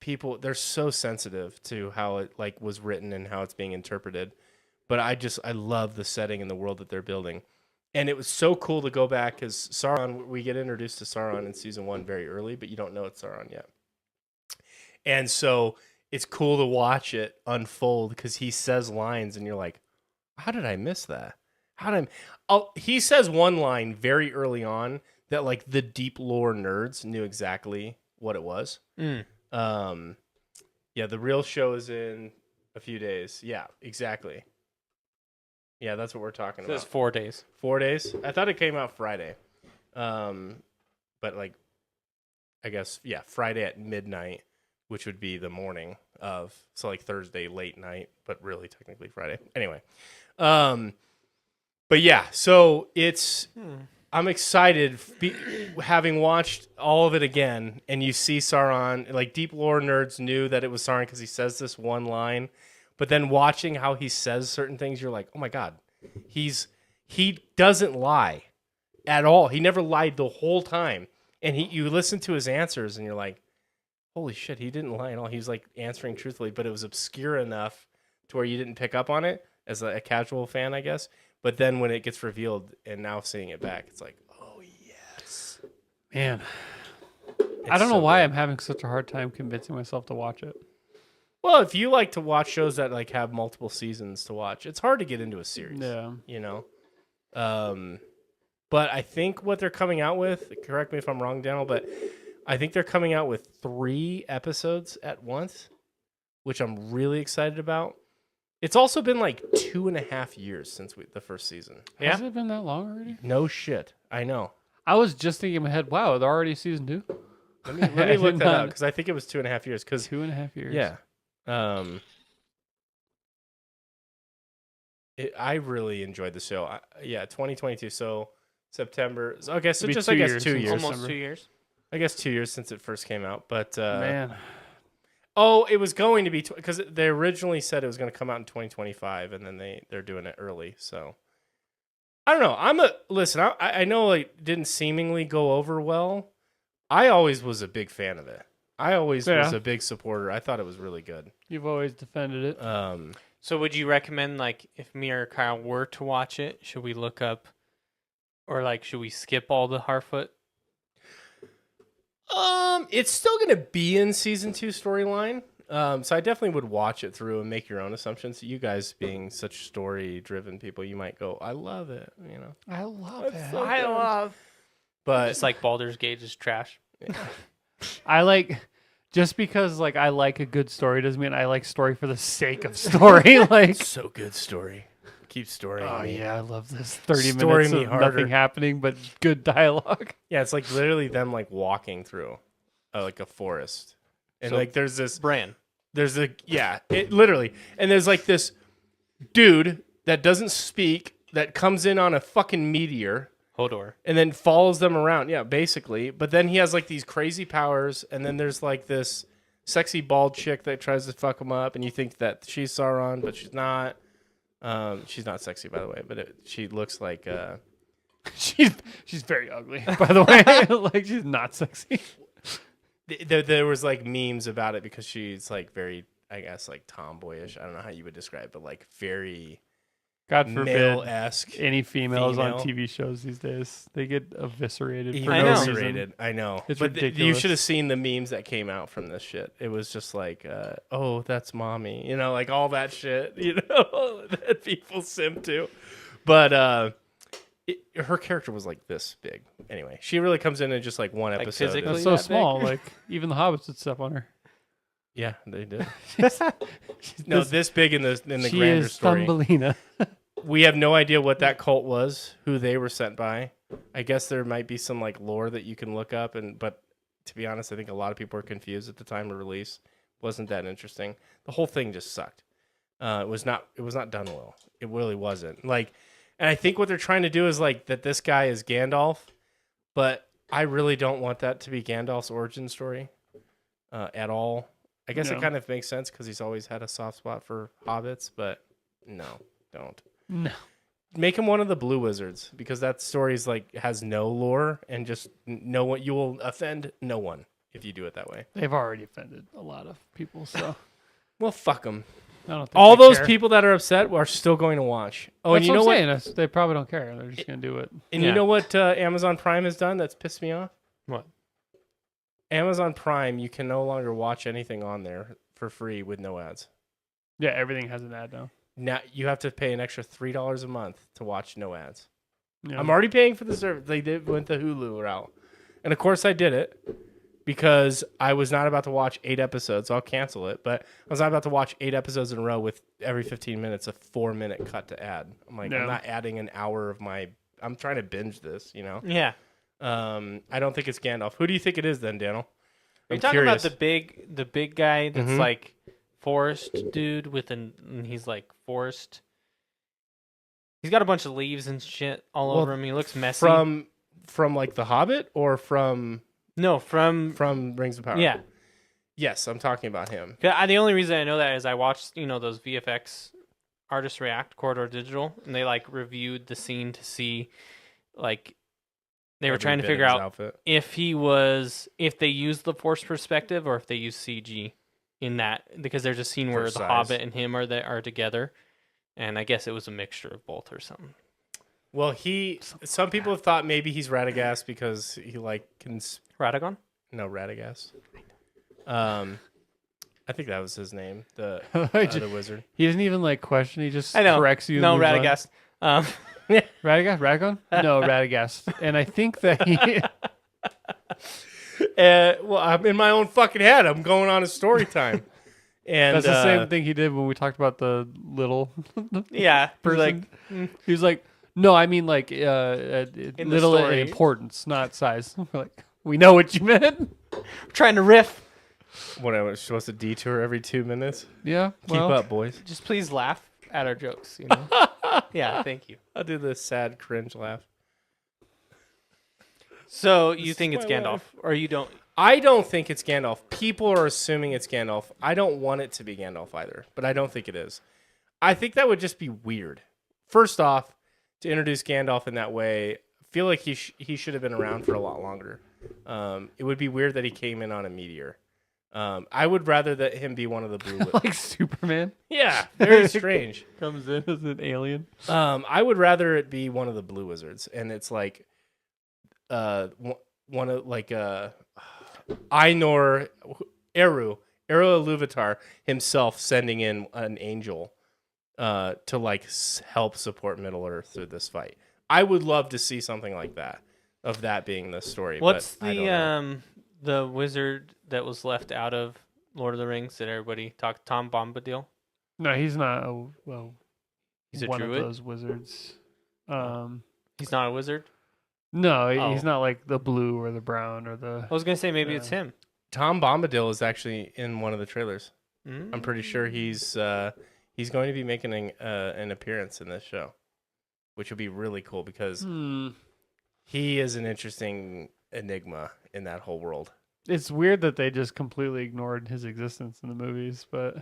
people they're so sensitive to how it like was written and how it's being interpreted. But I love the setting and the world that they're building. And it was so cool to go back because Sauron, we get introduced to Sauron in season 1 very early, but you don't know it's Sauron yet. And so it's cool to watch it unfold because he says lines and you're like, how did I miss that? He says one line very early on that like the deep lore nerds knew exactly what it was. Yeah, the real show is in a few days. Yeah, exactly. Yeah, that's what we're talking So it's about. 4 days. 4 days? I thought it came out Friday. but like, I guess, yeah, Friday at midnight, which would be the morning of, so like Thursday late night, but really technically Friday. Anyway, but yeah, so I'm excited having watched all of it again, and you see Sauron, like deep lore nerds knew that it was Sauron because he says this one line, but then watching how he says certain things, you're like, oh my God, he doesn't lie at all. He never lied the whole time. And you listen to his answers and you're like, holy shit, he didn't lie at all. He was like answering truthfully, but it was obscure enough to where you didn't pick up on it as a casual fan, I guess. But then when it gets revealed and now seeing it back, it's like, oh yes. Man, It's I don't know so why good. I'm having such a hard time convincing myself to watch it. Well, if you like to watch shows that like have multiple seasons to watch, it's hard to get into a series. Yeah. You know? But I think what they're coming out with, correct me if I'm wrong, Daniel, but I think they're coming out with 3 episodes at once, which I'm really excited about. It's also been like 2.5 years since the first season. Yeah. Has it been that long already? No shit. I know. I was just thinking in my head, wow, they're already season 2? Let me look that up because I think it was 2.5 years. Because 2.5 years. yeah, I really enjoyed the show. 2022. So September. Okay, so It'd be just 2 I guess years 2 since years. Almost December. 2 years. I guess 2 years since it first came out. But Man. oh, it was going to be because they originally said it was going to come out in 2025, and then they're doing it early. So I don't know. Listen. I know it didn't seemingly go over well. I always was a big fan of it. I always was Yeah. a big supporter. I thought it was really good. You've always defended it. So would you recommend, like, if me or Kyle were to watch it, should we look up, or like, should we skip all the Harfoot? It's still gonna be in season 2 storyline. So I definitely would watch it through and make your own assumptions. You guys being such story-driven people, you might go, "I love it," you know. I love It's so good. But Just like Baldur's Gate is trash. I like, just because like I like a good story doesn't mean I like story for the sake of story. Like, so good story. Keep storying oh me. yeah, I love this 30 Story minutes me of harder. nothing happening but good dialogue. Yeah, it's like literally them like walking through like a forest. And So- like there's Bran. it literally. And there's like this dude that doesn't speak that comes in on a fucking meteor Hodor. and then follows them around. Yeah, basically. But then he has like these crazy powers, and then there's like this sexy bald chick that tries to fuck him up, and you think that she's Sauron, but she's not. She's not sexy, by the way, but she looks like. She's very ugly, by the way. Like, she's not sexy. There was like memes about it because she's like very, I guess, like tomboyish. I don't know how you would describe it, but like very God forbid male-esque. any females female. on TV shows these days. They get eviscerated Even for I no know. reason. Eviscerated. I know. It's but you ridiculous. should have seen the memes that came out from this shit. It was just like, oh, that's mommy. You know, like all that shit, you know, that people sim to. But her character was like this big. Anyway, she really comes in just like one Like episode. physically? That's and- so that big? small. Like, even the hobbits would step on her. Yeah, they did. She's No, this big in the she grander is story. Thumbelina. We have no idea what that cult was, who they were sent by. I guess there might be some like lore that you can look up, but to be honest, I think a lot of people were confused at the time of release. Wasn't that interesting? The whole thing just sucked. It was not done well. It really wasn't. Like, and I think what they're trying to do is like that this guy is Gandalf, but I really don't want that to be Gandalf's origin story at all. I guess No. it kind of makes sense because he's always had a soft spot for hobbits, but no, don't. No. Make him one of the blue wizards because that story's like has no lore and just no one. You will offend no one if you do it that way. They've already offended a lot of people, so Well, fuck them. I don't think All they those care. people that are upset are still going to watch. Oh, That's and you know what what? I'm saying. That's- They probably don't care. They're just going to do it. And Yeah. you know what Amazon Prime has done that's pissed me off? What? Amazon Prime, you can no longer watch anything on there for free with no ads. Yeah, everything has an ad now. Now you have to pay an extra $3 a month to watch no ads. Yeah. I'm already paying for the service. They went the Hulu route, and of course I did it because I was not about to watch 8 episodes. So I'll cancel it, but I was not about to watch 8 episodes in a row with every 15 minutes a 4-minute cut to ad. I'm like, Yeah. I'm not adding an hour of my. I'm trying to binge this, you know. Yeah. I don't think it's Gandalf. Who do you think it is then, Daniel? Are you I'm talking curious. about the big guy that's Mhm. like forest dude and he's like forest. He's got a bunch of leaves and shit all Well, over him. He looks messy. From like The Hobbit or from no, from Rings of Power? yeah. Yes, I'm talking about him. The only reason I know that is I watched those VFX artists react Corridor Digital, and they like reviewed the scene to see like they were Every trying to bit figure of his out outfit. if they used the force perspective or if they used CG in that, because there's a scene where For the size. Hobbit and him are together, and I guess it was a mixture of both or something. Well, some people have thought maybe he's Radagast because he like Radagon? no Radagast. I think that was his name, the Just- wizard. he doesn't even like question. He just I know. corrects you. and No, moves on. Radagast. Radagast? Radagon? No, Radagast. And I think that he. Well, I'm in my own fucking head. I'm going on a story time, and That's the same thing he did when we talked about the little Yeah, person. like He was like, no, I mean like the little in story. importance, not size. We're like, we know what you meant. trying to riff. What I was supposed to detour every 2 minutes. Yeah. Keep well, up, boys. Just please laugh at our jokes. Yeah, thank you. I'll do the sad cringe laugh. So you is think it's my Gandalf, life. or you don't? I don't think it's Gandalf. People are assuming it's Gandalf. I don't want it to be Gandalf either, but I don't think it is. I think that would just be weird. First off, to introduce Gandalf in that way, I feel like he should have been around for a lot longer. It would be weird that he came in on a meteor. I would rather that him be one of the blue. like Superman Yeah, very strange. comes in as an alien. I would rather it be one of the blue wizards, and it's like, one of like Ainur Eru Iluvatar himself sending in an angel to like help support Middle Earth through this fight. I would love to see something like that, of that being the story. What's but I don't know. the wizard that was left out of Lord of the Rings that everybody talked? Tom Bombadil. No, he's not. Well, He's a one druid? of those wizards. He's not a wizard. No, Oh. he's not like the blue or the brown or the. I was gonna say maybe it's him. Tom Bombadil is actually in one of the trailers. Mm. I'm pretty sure he's going to be making an appearance in this show, which would be really cool because he is an interesting enigma in that whole world. It's weird that they just completely ignored his existence in the movies, but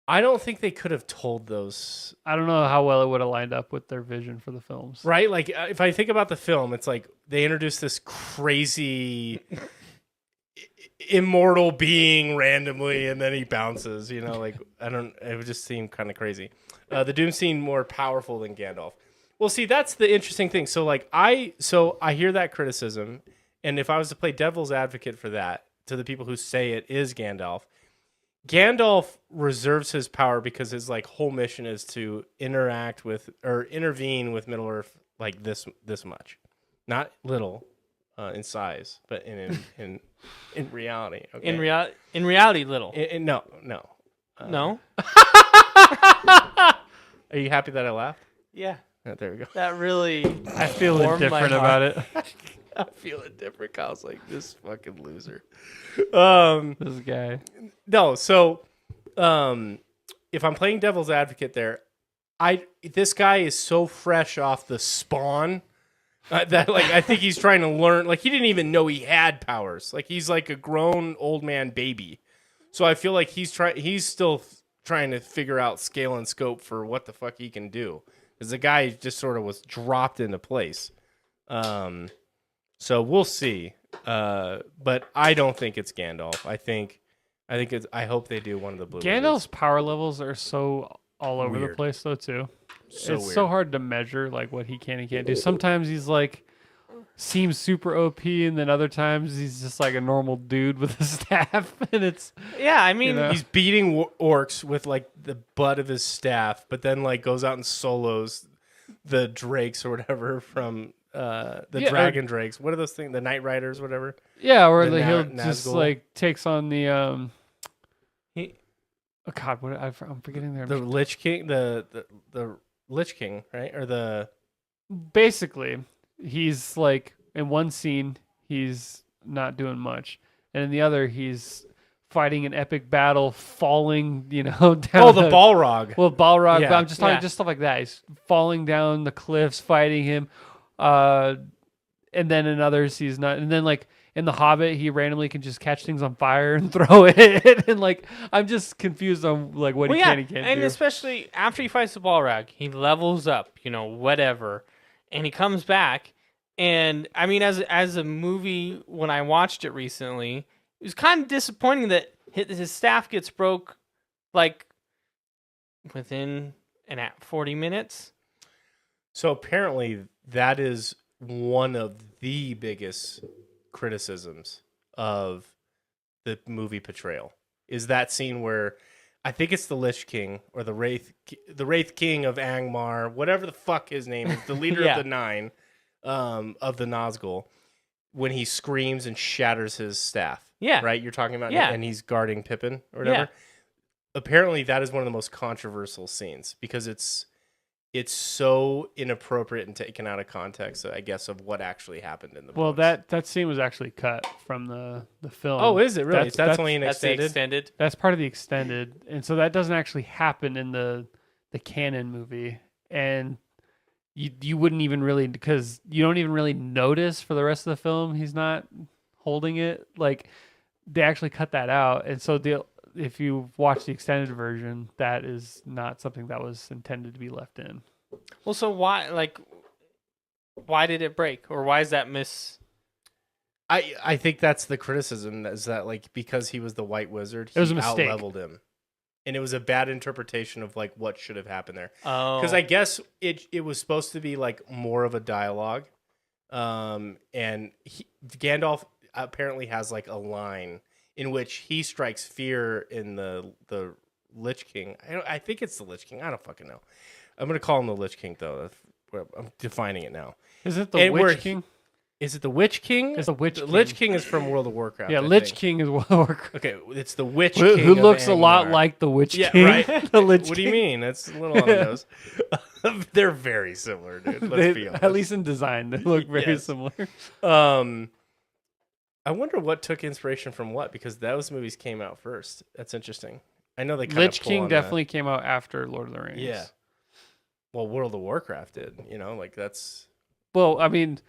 I don't think they could have told those, I don't know how well it would have lined up with their vision for the films. right? Like if I think about the film, it's like they introduced this crazy immortal being randomly and then he bounces, like it would just seem kind of crazy. The Doom seemed more powerful than Gandalf. Well, see, that's the interesting thing. So I hear that criticism, and if I was to play devil's advocate for that to the people who say it is Gandalf reserves his power because his whole mission is to interact with or intervene with Middle Earth like this much, not little in size, but in reality. Okay? In reality, little. No. No. Are you happy that I laughed? Yeah. Oh, there we go. That really. I feel Warmed my indifferent heart. about it. I'm feeling different. Kyle's like, this fucking loser. This guy. No, so if I'm playing devil's advocate there, this guy is so fresh off the Spawn that I think he's trying to learn. He didn't even know he had powers. He's like a grown old man baby. So I feel like he's still trying to figure out scale and scope for what the fuck he can do. Because the guy just sort of was dropped into place. So we'll see. But I don't think it's Gandalf. I hope they do one of the blue. Gandalf's power levels are so all over the Weird. place, though, too. So it's weird. so hard to measure what he can and can't do. Sometimes he's seems super OP, and then other times he's just like a normal dude with a staff, and it's Yeah, I mean, know? He's beating orcs with the butt of his staff, but then goes out and solos the drakes or whatever from Yeah, dragon drakes. What are those things? The Night Riders, whatever. yeah, or The he'll Nazgul. just takes on the He- oh god, what I'm forgetting their The Lich King, the Lich King, right? Or the basically he's like in one scene he's not doing much, and in the other he's fighting an epic battle, falling, down. Oh, the Balrog. Well, Balrog, Yeah, but I'm just talking yeah. just stuff like that. He's falling down the cliffs, fighting him, and then in others he's not. And then like in The Hobbit, he randomly can just catch things on fire and throw it. And like I'm just confused on like what he can and can't and do. especially after he fights the Balrog, he levels up, whatever, and he comes back. And I mean, as a movie, when I watched it recently, it was kind of disappointing that his staff gets broke, like within 40 minutes. So apparently that is one of the biggest criticisms of the movie portrayal, is that scene where I think it's the Lich King or the Wraith King of Angmar, whatever the fuck his name is, the leader Yeah. of the Nine, of the Nazgul, when he screams and shatters his staff. Yeah. Right? You're talking about, Yeah. and he's guarding Pippin or whatever. Yeah. Apparently that is one of the most controversial scenes because it's so inappropriate and taken out of context, I guess, of what actually happened in the Well, books. that scene was actually cut from the film. Oh, is it really? That's- That's only an That's the extended. extended. That's part of the extended, and so that doesn't actually happen in the canon movie, and you wouldn't even really, because you don't even really notice for the rest of the film he's not holding it. Like they actually cut that out, and so if you watch the extended version, that is not something that was intended to be left in. Well, so why did it break, or why is that I think that's the criticism, is that like because he was the White Wizard, he It was a mistake. out-leveled him, and it was a bad interpretation of like what should have happened there. Oh, Because I guess it was supposed to be like more of a dialogue, and Gandalf apparently has like a line in which he strikes fear in the Lich King. I think it's the Lich King. I don't fucking know. I'm gonna call him the Lich King though. I'm defining it now. Is it the And where Witch he- King? Is it the Witch King? It's the Witch The King. Lich King is from World of Warcraft. Yeah, I Lich think. King is World of Warcraft. Okay, it's the Witch Who King. of looks a lot Angmar. like the Witch Yeah, King. right. The Lich What do you King. mean? That's a little on the nose. They're very similar, dude. Let's be honest. At least in design, they look very Yes. similar. I wonder what took inspiration from what, because those movies came out first. That's interesting. I know they kind Lich of King definitely came out after Lord of the Rings. Yeah. Well, World of Warcraft did. Like that's Well, I mean,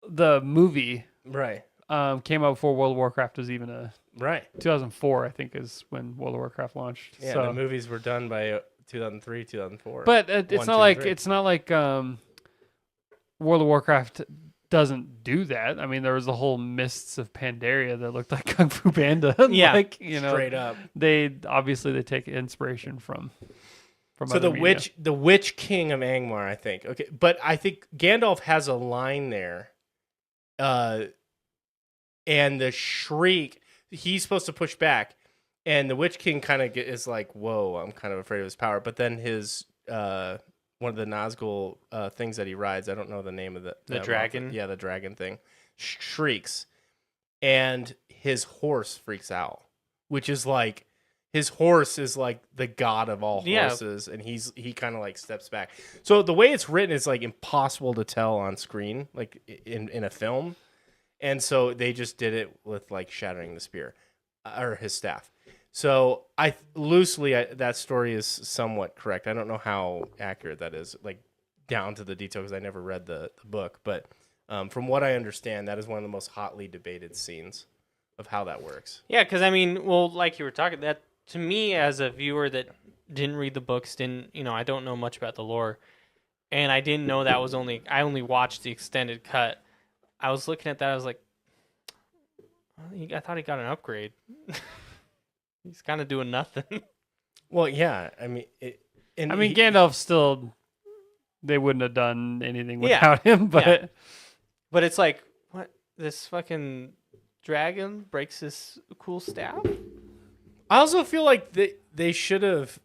the movie right. came out before World of Warcraft was even a. Right. 2004, I think, is when World of Warcraft launched. Yeah. So, The movies were done by 2003, 2004. but 1, it's 2, not like 3. it's not like World of Warcraft doesn't do that. I mean, there was the whole Mists of Pandaria that looked like Kung Fu Panda. Yeah. Like, straight up. they take inspiration from So other media. the Witch King of Angmar, I think. Okay, but I think Gandalf has a line there, and the shriek. He's supposed to push back, and the Witch King kind of is like, "Whoa, I'm kind of afraid of his power." But then his one of the Nazgul things that he rides, I don't know the name of The dragon? Yeah, the dragon thing, shrieks, and his horse freaks out, which is like. His horse is like the god of all Yeah. horses, and he kind of like steps back. So the way it's written is like impossible to tell on screen, like in a film, and so they just did it with like shattering the spear or his staff. So that story is somewhat correct. I don't know how accurate that is, like down to the detail, because I never read the book, but from what I understand, that is one of the most hotly debated scenes of how that works. Yeah, because I mean, well, like you were talking, that to me as a viewer that didn't read the books, I don't know much about the lore, and I didn't know that was I only watched the extended cut. I was looking at that, I was like, I thought he got an upgrade. He's kind of doing nothing. Well, yeah, I mean, Gandalf still, they wouldn't have done anything Yeah. without him, but Yeah. But it's like, what? This fucking dragon breaks this cool staff? I also feel like they should have.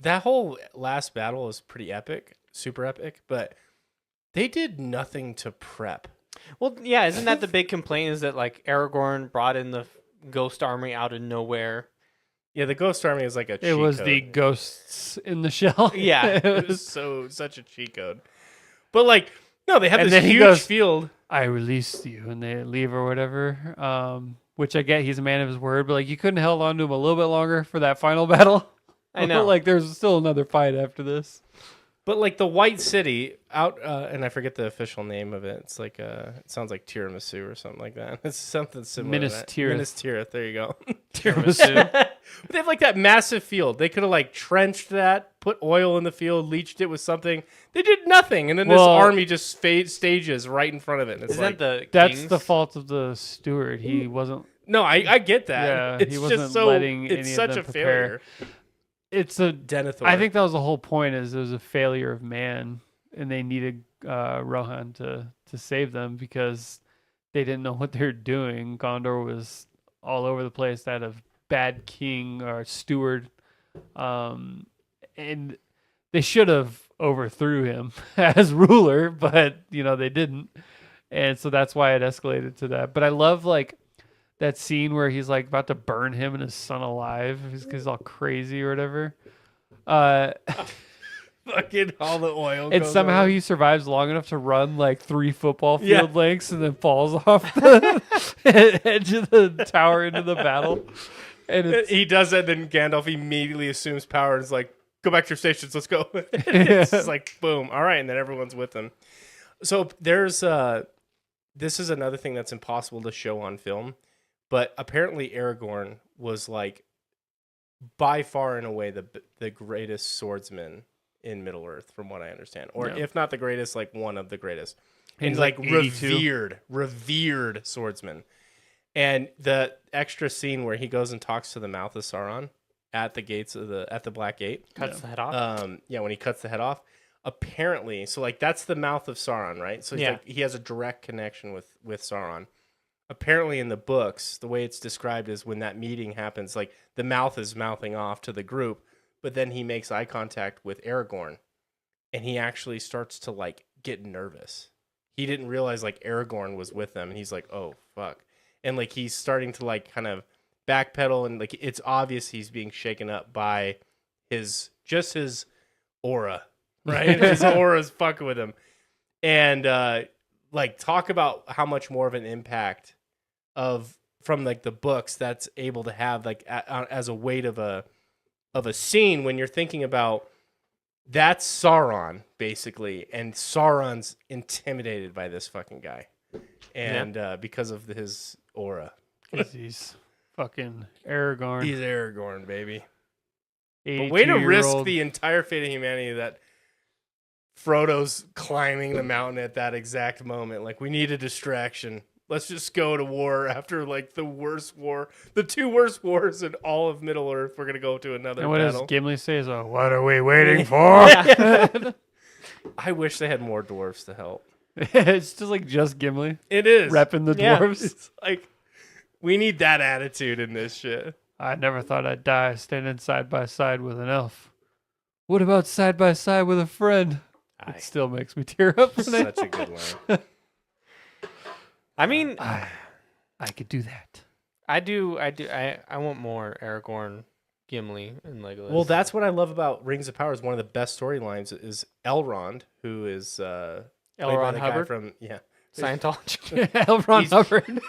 That whole last battle is pretty epic, super epic, but they did nothing to prep. Well, yeah, isn't that the big complaint, is that like Aragorn brought in the ghost army out of nowhere? Yeah, the Ghost Army is like a cheat it was code. the ghosts in the shell. Yeah. It It was such a cheat code. But like No, they have And this then he huge goes- field. I released you, and they leave or whatever. Which I get, he's a man of his word, but like you couldn't have held on to him a little bit longer for that final battle. I know. Like there's still another fight after this. But like the White City out, and I forget the official name of it. It's like it sounds like tiramisu or something like that. It's something similar. Minas to that. Tirith. Minas Tirith. There you go. Tiramisu. But they have like that massive field. They could have like trenched that, put oil in the field, leached it with something. They did nothing, and then this Well- army just stages right in front of it. And it's Isn't like, that the That's king's? the fault of the steward. He wasn't. no, I get that. Yeah, it's he wasn't just so letting it's any of such them a prepare. failure. It's a. Denethor. I think that was the whole point. Is it was a failure of man, and they needed Rohan to save them because they didn't know what they were doing. Gondor was all over the place. They had a bad king or steward, and they should have overthrew him as ruler, but they didn't, and so that's why it escalated to that. But I love like that scene where he's like about to burn him and his son alive. He's all crazy or whatever. fucking all the oil. And goes somehow over. he survives long enough to run like 3 football Yeah. field lengths and then falls off the edge of the tower into the battle. And it's, He does that, then Gandalf immediately assumes power and is like, "Go back to your stations, let's go." It's just like boom, all right, and then everyone's with him. So there's this is another thing that's impossible to show on film, but apparently Aragorn was like by far and away the greatest swordsman in Middle Earth, from what I understand, or Yeah. if not the greatest, like one of the greatest. He's And like like 82. revered swordsman. And the extra scene where he goes and talks to the mouth of Sauron at the gates of the Black Gate. Cuts the head off. When he cuts the head off. Apparently, so like that's the mouth of Sauron, right? So he's Yeah. like he has a direct connection with Sauron. Apparently in the books, the way it's described is when that meeting happens, like the mouth is mouthing off to the group, but then he makes eye contact with Aragorn and he actually starts to like get nervous. He didn't realize like Aragorn was with them and he's like, "Oh, fuck." And like he's starting to like kind of backpedal and like it's obvious he's being shaken up by his aura, right? His aura's fucking with him. And like talk about how much more of an impact from like the books that's able to have like as a weight of a scene when you're thinking about that's Sauron basically, and Sauron's intimidated by this fucking guy, and because of his aura. 'cause he's fucking Aragorn. He's Aragorn, baby. But way to 82-year-old. risk the entire fate of humanity that Frodo's climbing the mountain at that exact moment. Like, we need a distraction. Let's just go to war after, like, the worst war. The 2 worst wars in all of Middle-earth. We're going to go to another And what does battle. Gimli say? Is what are we waiting for? I wish they had more dwarves to help. It's just Gimli It is. repping the Yeah. dwarves. It's like, we need that attitude in this shit. I never thought I'd die standing side by side with an elf. What about side by side with a friend? It still makes me tear up. When Such a good line. I mean, I could do that. I do. I want more Aragorn, Gimli, and Legolas. Well, that's what I love about Rings of Power. Is one of the best storylines is Elrond, who is played by L. Ron the guy Hubbard, from Scientology. L. Ron He's- Hubbard.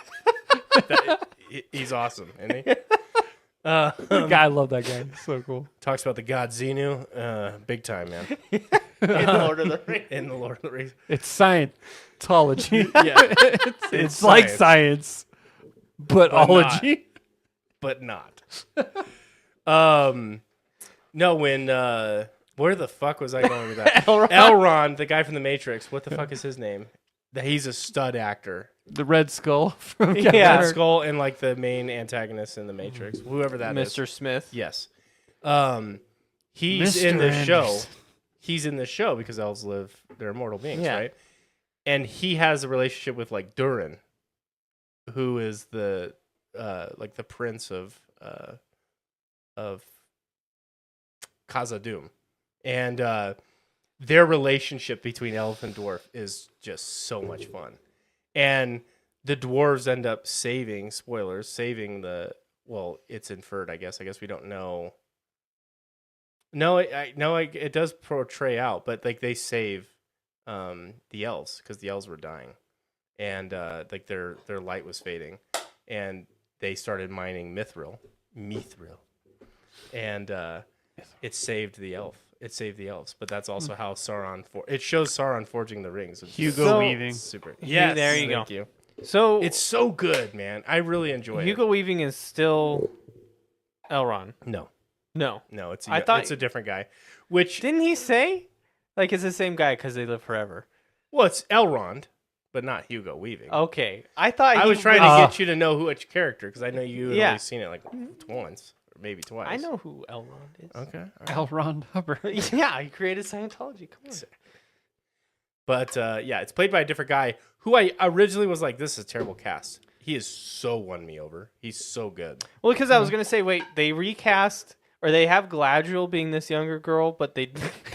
He's awesome, isn't he? God, I love that guy. He's so cool. Talks about the god Xenu, big time, man. in the Lord of the Rings. In the Lord of the Rings. It's Scientology. Yeah, it's like science, but But ology. but not. No, when where the fuck was I going with that? Elrond, the guy from the Matrix. What the fuck is his name? He's a stud actor. The Red Skull from Yeah. Captain Red America. Skull and like the main antagonist in the Matrix, whoever that is. Mr. Smith. Yes. He's Mr. in the show. Anderson. He's in the show because elves live, they're immortal beings, Yeah. right? And he has a relationship with like Durin, who is the like the prince of Khazad-dûm. And their relationship between elf and dwarf is just so much fun. And the dwarves end up saving, spoilers, saving well, it's inferred, I guess. I guess we don't know. No, it does portray out, but like they save the elves because the elves were dying, and like their light was fading, and they started mining mithril, and it saved the elf. It saved the elves, but that's also how Sauron. It shows Sauron forging the rings. Which is Hugo Weaving. super. Yeah, Yes, there you thank go. you. So It's so good, man. I really enjoy it. Hugo Weaving is still Elrond. No, No, it's I thought- it's a different guy. Which didn't he say? Like it's the same guy because they live forever. well, it's Elrond, but not Hugo Weaving. Okay, I thought I was trying to get you to know which character because I know you had Yeah. only seen it like once or maybe twice. I know who Elrond is. Okay. all right. L. Ron Hubbard. Yeah, he created Scientology. Come on. But yeah, it's played by a different guy who I originally was like, this is a terrible cast. He is so won me over. He's so good. Well, because I was gonna say, wait, they recast or they have Galadriel being this younger girl, but they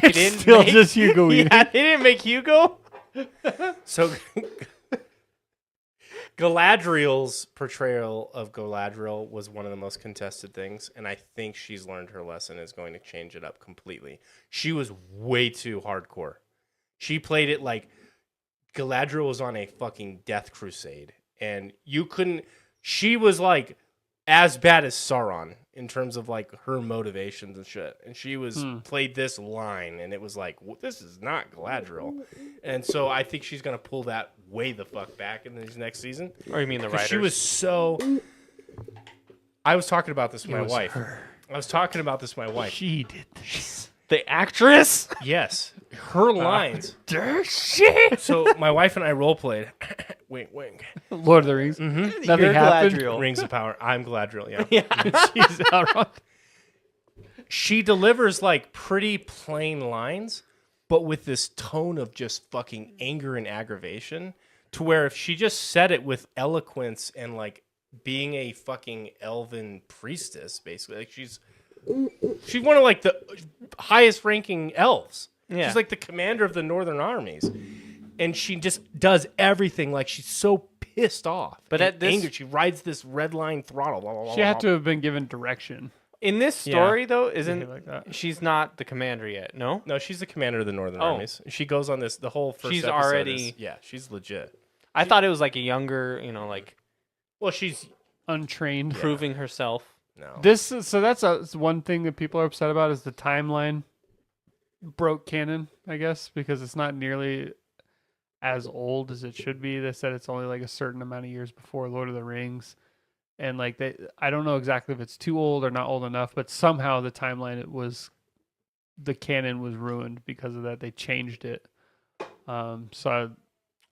didn't Still make, just Hugo Weaving. Yeah, they didn't make Hugo. So Galadriel's portrayal of Galadriel was one of the most contested things, and I think she's learned her lesson and is going to change it up completely. She was way too hardcore. She played it like Galadriel was on a fucking death crusade, and you couldn't. She was like as bad as Sauron in terms of like her motivations and shit. And she was played this line, and it was like, this is not Galadriel. And so I think she's gonna pull that way the fuck back in this next season. Or you mean the 'Cause writers? she was so. I was talking about this with my wife. I was talking about this with my wife. She did this. the actress. Yes, her lines. Shit. So my wife and I role played. Wink, wink. Lord of the Rings. Mm-hmm. Nothing You're happened. Galadriel. Rings of Power. I'm Galadriel. Yeah. Yeah. She's Elrond. She delivers like pretty plain lines, but with this tone of just fucking anger and aggravation, to where if she just said it with eloquence and like being a fucking elven priestess, basically, like she's one of like the highest ranking elves. Yeah. She's like the commander of the Northern armies, and she just does everything like she's so pissed off. But and at this- anger, she rides this red line throttle. Blah, blah, blah, She had blah. to have been given direction. In this story, though, Something isn't like that. she's not the commander yet? No. No, she's the commander of the Northern Oh. armies. She goes on this. The whole first. She's episode already- is- yeah, she's legit. I thought it was like a younger, like Well, she's Untrained. proving herself. no. That's one thing that people are upset about is the timeline broke canon, I guess, because it's not nearly as old as it should be. They said it's only like a certain amount of years before Lord of the Rings. And like I don't know exactly if it's too old or not old enough, but somehow the timeline the canon was ruined because of that. They changed it. So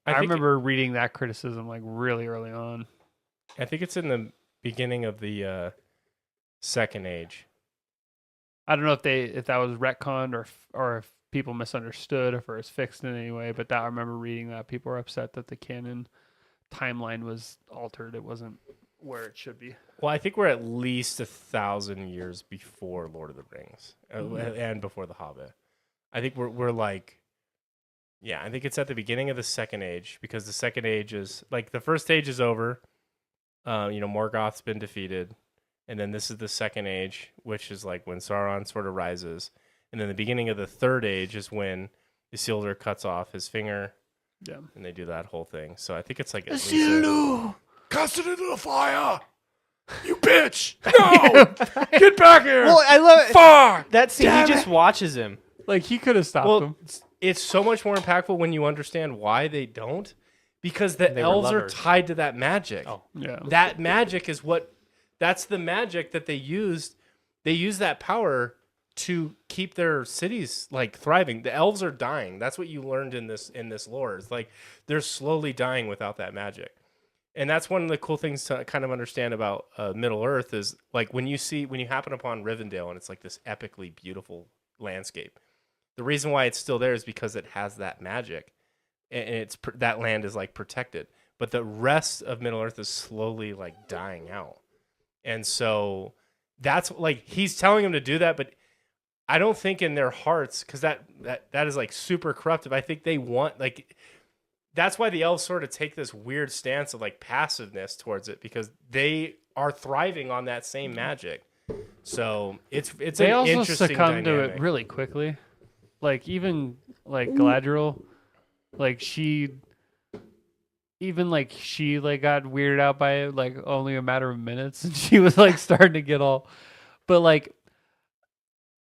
I think remember reading that criticism like really early on. I think it's in the beginning of the Second Age. I don't know if that was retconned or if people misunderstood, if it was fixed in any way. But I remember reading that people were upset that the canon timeline was altered. It wasn't where it should be. Well, I think we're at least 1,000 years before Lord of the Rings and before The Hobbit. I think we're like, yeah, I think it's at the beginning of the Second Age because the Second Age is like the first age is over. Morgoth's been defeated, and then this is the Second Age, which is like when Sauron sort of rises, and then the beginning of the Third Age is when Isildur cuts off his finger, Yeah. and they do that whole thing. So I think it's like at least cast it into the fire, you bitch! No, get back here! Well, I love it. Fuck! That scene. Damn He just it. watches him. Like he could have stopped Well, them. it's so much more impactful when you understand why they don't, because the They were elves are lovers. tied to that magic. Oh. Yeah. That magic is that's the magic that they used. They use that power to keep their cities like thriving. The elves are dying. That's what you learned in this lore. It's like they're slowly dying without that magic. And that's one of the cool things to kind of understand about Middle Earth is like when you happen upon Rivendell and it's like this epically beautiful landscape. The reason why it's still there is because it has that magic, and that land is like protected. But the rest of Middle Earth is slowly like dying out, and so that's like he's telling them to do that. But I don't think in their hearts, because that is like super corruptive. I think they want like. That's why the elves sort of take this weird stance of like passiveness towards it because they are thriving on that same magic. So it's They an also interesting succumbed to dynamic. it really quickly. Like even like Galadriel, Like she like got weirded out by it like only a matter of minutes, and she was like starting to get all, but like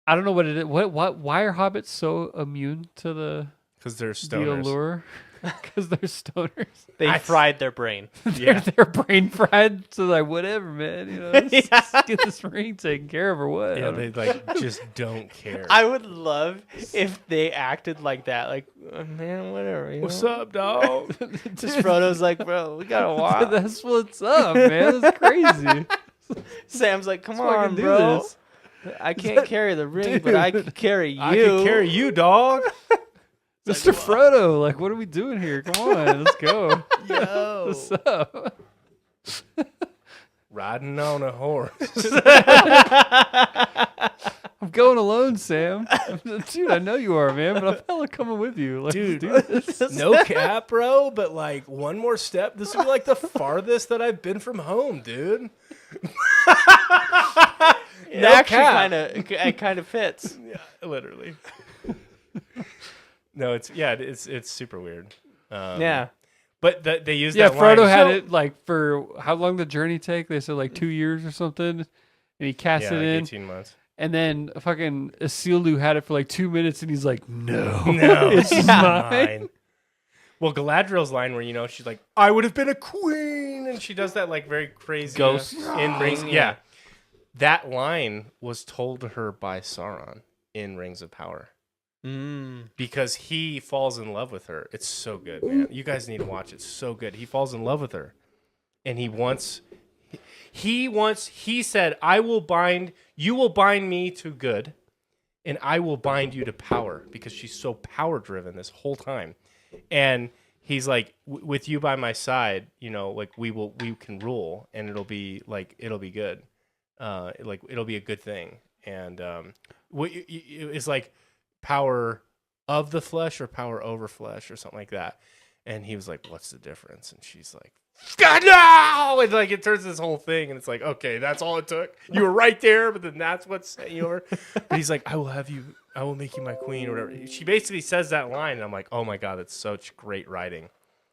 I don't know what it is. What? Why are hobbits so immune to the Because they're the stoners. allure? Because they're stoners. They fried their brain. Yeah. They're brain fried. So like whatever, man. You know, let's just get this ring taken care of or what? I Yeah, don't- they like just don't care. I would love if they acted like that. Like, man, whatever. You What's know? up, dog? Just Frodo's like, bro, we gotta walk. That's what's up, man. That's crazy. Sam's like, come Let's on, fucking do bro. this. I can't carry the ring, but I can carry you. I can carry you, dog. Mr. Frodo, like, what are we doing here? Come on, let's go. Yo. What's up? Riding on a horse. I'm going alone, Sam. Dude, I know you are, man, but I'm hella coming with you. Let's Dude. do this. No cap, bro, but like one more step. This would be like the farthest that I've been from home, dude. It No actually cap. kind of fits. Yeah, literally. No, it's super weird. Yeah. But they use Yeah, that Frodo line. had So- it like for how long the journey take? They said like 2 years or something, and he cast Yeah, it like in. 18 months. And then fucking Isildur had it for like 2 minutes, and he's like, "No, No, it's it's mine." Well, Galadriel's line where she's like, "I would have been a queen," and she does that like very crazy Ghost in Rings. thing, Yeah, that line was told to her by Sauron in Rings of Power because he falls in love with her. It's so good, man. You guys need to watch it. It's so good. He falls in love with her, and he said, you will bind me to good, and I will bind you to power, because she's so power driven this whole time. And he's like, with you by my side, like we can rule, and it'll be good. Like it'll be a good thing. And it's like power of the flesh or power over flesh or something like that. And he was like, what's the difference? And she's like, God, no! And like it turns this whole thing, and it's like, okay, that's all it took. You were right there, but then that's what sent you over. But he's like, I will make you my queen, or whatever. She basically says that line, and I'm like, oh my god, that's such great writing.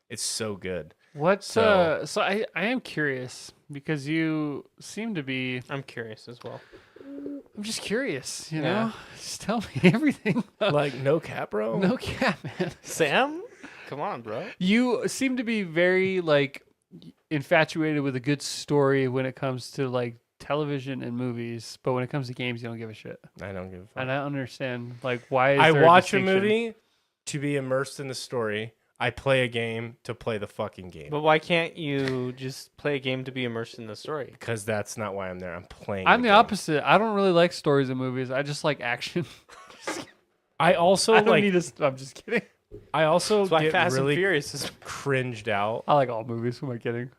It's so good. What's So- so I am curious because you seem to be. I'm curious as well. I'm just curious, you Yeah. know. Just tell me everything. Like no cap, bro. No cap, man. Sam, come on, bro. You seem to be very like infatuated with a good story when it comes to like television and movies, but when it comes to games, you don't give a shit. I don't give a fuck. And I don't understand like why. Is I there watch a distinction? movie to be immersed in the story. I play a game to play the fucking game. But why can't you just play a game to be immersed in the story? Because that's not why I'm there. I'm playing. I'm the game. opposite. I don't really like stories in movies. I just like action. I also I don't like. need a. I'm just kidding. I also That's why get Fast really and Furious is. cringed out. I like all movies. Who am I kidding?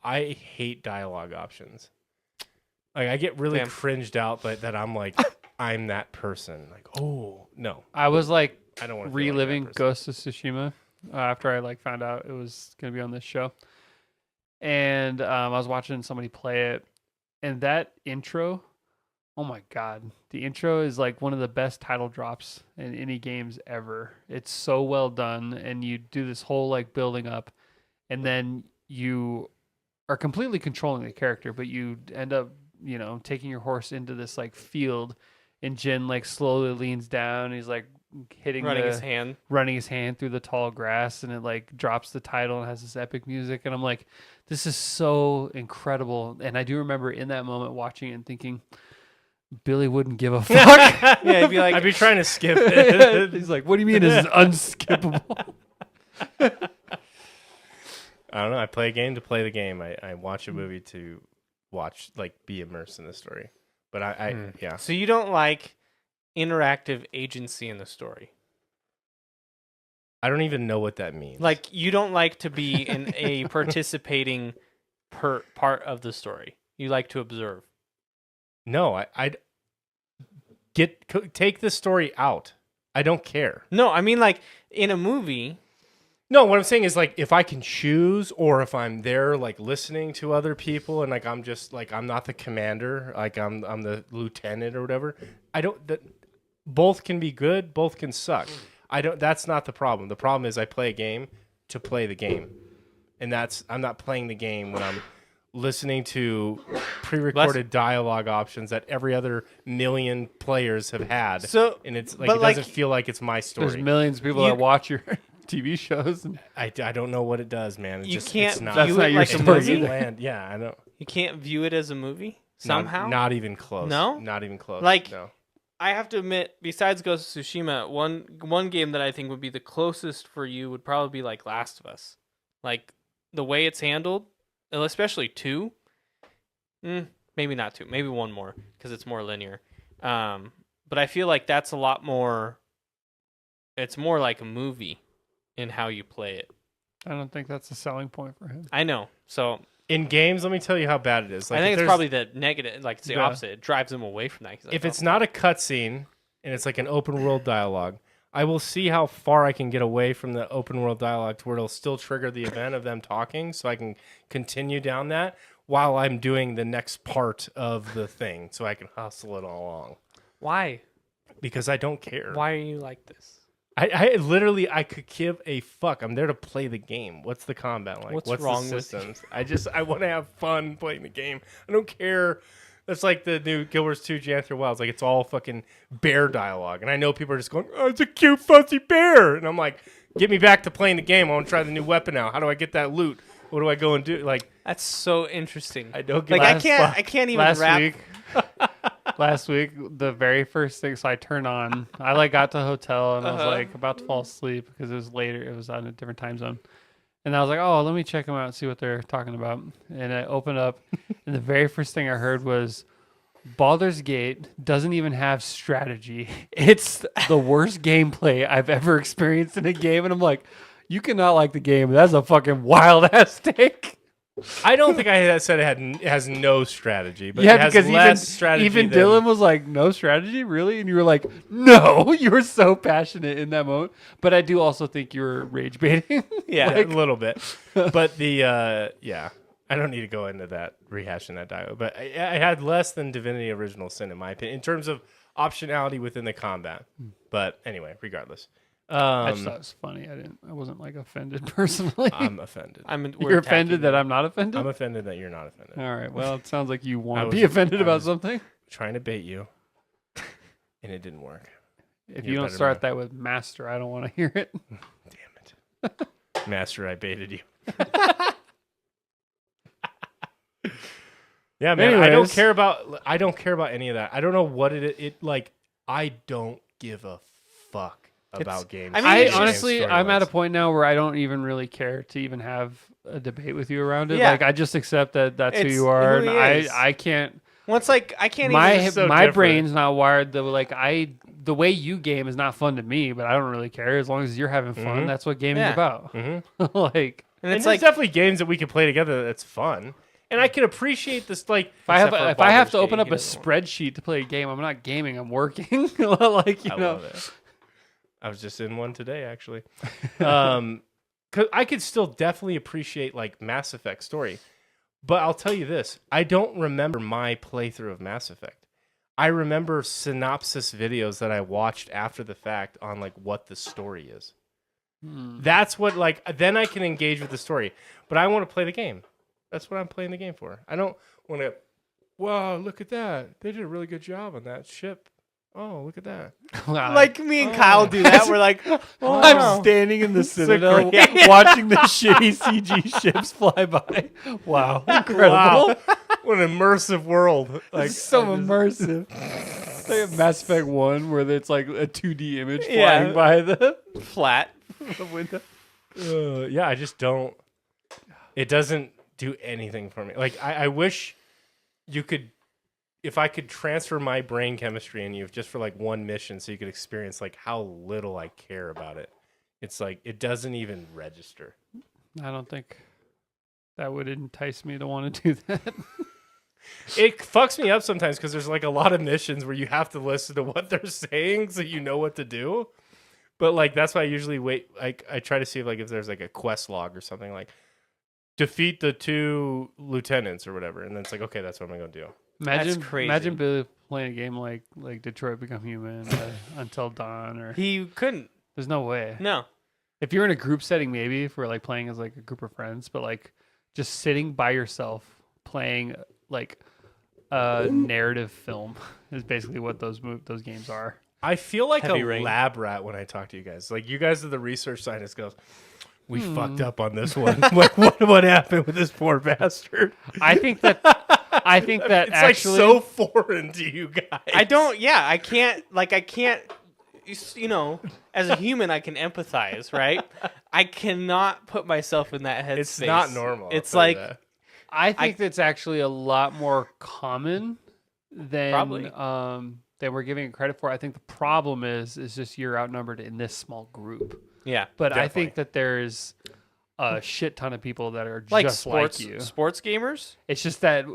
I hate dialogue options. Like I get really Damn. cringed out, but that I'm like, I'm that person. Like, oh no, I was like I don't want to reliving like that person. Ghost of Tsushima after I like found out it was gonna be on this show, and I was watching somebody play it, and that intro, oh my god, the intro is like one of the best title drops in any games ever. It's so well done, and you do this whole like building up, and then you are completely controlling the character, but you end up taking your horse into this like field, and Jin like slowly leans down. And he's like hitting Running the, his hand. running his hand through the tall grass, and it like drops the title and has this epic music, and I'm like, this is so incredible. And I do remember in that moment watching it and thinking Billy wouldn't give a fuck. Yeah, he'd be like, I'd be trying to skip it. He's like, what do you mean this is unskippable? I don't know. I play a game to play the game. I watch a movie to watch, like, be immersed in the story. But yeah. so you don't like interactive agency in the story. I don't even know what that means. Like you don't like to be in a participating part of the story. You like to observe. no, I'd take the story out. I don't care. No, I mean like in a movie. No, what I'm saying is, like, if I can choose, or if I'm there, like, listening to other people, and like I'm just like I'm not the commander, like I'm the lieutenant or whatever. I don't. Both can be good. Both can suck. That's not the problem. The problem is I play a game to play the game, and I'm not playing the game when I'm listening to pre-recorded dialogue options that every other million players have had. So, and it's like but it doesn't feel like it's my story. There's millions of people that watch your TV shows. And I don't know what it does, man. It You just, can't it's not, That's view not it your like a it story doesn't movie. land. Yeah, I know. You can't view it as a movie somehow. Not even close. No? Not even close. Like- no. I have to admit, besides Ghost of Tsushima, one game that I think would be the closest for you would probably be like Last of Us. Like the way it's handled, and especially 2. Maybe not 2, maybe one more because it's more linear. But I feel like that's a lot more. It's more like a movie in how you play it. I don't think that's a selling point for him. I know. So In games, let me tell you how bad it is. Like, I think if it's there's- probably the negative. Like it's the Yeah. opposite. It drives them away from that. He's like, if "Oh, it's not a cutscene and it's like an open world dialogue, I will see how far I can get away from the open world dialogue to where it'll still trigger the event of them talking, so I can continue down that while I'm doing the next part of the thing, so I can hustle it along. why? Because I don't care. Why are you like this? I literally I could give a fuck. I'm there to play the game. What's the combat like? What's What's wrong the with systems? I want to have fun playing the game. I don't care. That's like the new Guild Wars 2 Janther Wilds. Like it's all fucking bear dialogue, and I know people are just going, "Oh, it's a cute fuzzy bear," and I'm like, "Get me back to playing the game. I want to try the new weapon now. How do I get that loot? What do I go and do?" Like That's so interesting. I don't get Like that I can't even Last wrap. week, last week, the very first thing, so I turned on. I like got to the hotel and I was Uh-huh. like about to fall asleep because it was later. It was on a different time zone, and I was like, "Oh, let me check them out and see what they're talking about." And I opened up, and the very first thing I heard was, "Baldur's Gate doesn't even have strategy. It's the worst gameplay I've ever experienced in a game." And I'm like, "You cannot like the game. That's a fucking wild ass take." I don't think I had said it has no strategy, but Yeah, it has because less strategy. even than, Dylan was like, "No strategy, really?" And you were like, "No." You were so passionate in that moment. But I do also think you were rage baiting. Yeah. a little bit, but the yeah, I don't need to go into that rehashing that dialogue. But I had less than Divinity Original Sin in my opinion in terms of optionality within the combat. But anyway, regardless, I just thought it was funny. I wasn't like offended personally. I'm offended. You're offended that I'm not offended. I'm offended that you're not offended. All right. Well, it sounds like you I want to was- be offended I about was- something. Trying to bait you, and it didn't work. If You're you don't better start man. that with master, I don't want to hear it. Damn it, Master! I baited you. Yeah, man. I don't Anyways. care about. I don't care about any of that. I don't know what it like. I don't give a fuck about games. I mean, I it's just- honestly, I'm at a storylines. point now where I don't even really care to even have a debate with you around it. Yeah. Like I just accept that that's who It's you are, who and he is. I can't. Once like I can't My even. so my different. brain's not wired the way you game is not fun to me, but I don't really care as long as you're having fun. Mhm. That's what gaming's Yeah. about. Mhm. Like And And it's there's like definitely games that we can play together that's fun, and I can appreciate this. Like if I have Except for if I have Baldur's to open Gate, up he a doesn't spreadsheet to play a game, I'm not gaming. I'm working. Like you I know. love it. I was just in one today, actually. 'Cause I could still definitely appreciate like Mass Effect story, but I'll tell you this: I don't remember my playthrough of Mass Effect. I remember synopsis videos that I watched after the fact on like what the story is. That's what like then I can engage with the story. But I want to play the game. That's what I'm playing the game for. I don't want to. Wow, look at that! They did a really good job on that ship. Oh, look at that! like me and Kyle do that. We're like, oh, I'm wow. standing in the Citadel great- watching the shitty CG ships fly by. Wow. Incredible. Wow, what an immersive world! Like It's so I just- immersive. It's like a Mass Effect 1 where it's like a 2D image Yeah. flying by the flat. window. Yeah, I just don't. It doesn't do anything for me. Like I wish you could, if I could transfer my brain chemistry in you just for like one mission, so you could experience like how little I care about it. It's like it doesn't even register. I don't think that would entice me to want to do that. It fucks me up sometimes because there's like a lot of missions where you have to listen to what they're saying so you know what to do. But like that's why I usually wait. Like I try to see if there's like a quest log or something like defeat the 2 lieutenants or whatever, and then it's like okay, that's what I'm gonna do. Imagine, crazy. Imagine Billy playing a game like Detroit Become Human, Until Dawn, or He couldn't. There's no way. No. If you're in a group setting, maybe if we're like playing as like a group of friends, but like just sitting by yourself playing like a narrative film is basically what those games are. I feel like Heavy a Rain. lab rat when I talk to you guys. Like you guys are the research scientists. Goes, we fucked up on this one. what happened with this poor bastard? I think that It's actually like so foreign to you guys. I can't, you know, as a human, I can empathize, right? I cannot put myself in that headspace. It's not normal. It's I'll tell you like, that. I think that's actually a lot more common than Probably. Than we're giving it credit for. I think the problem is just you're outnumbered in this small group. yeah, But I Definitely. think that there's a shit ton of people that are like just sports, like you. sports gamers. It's just that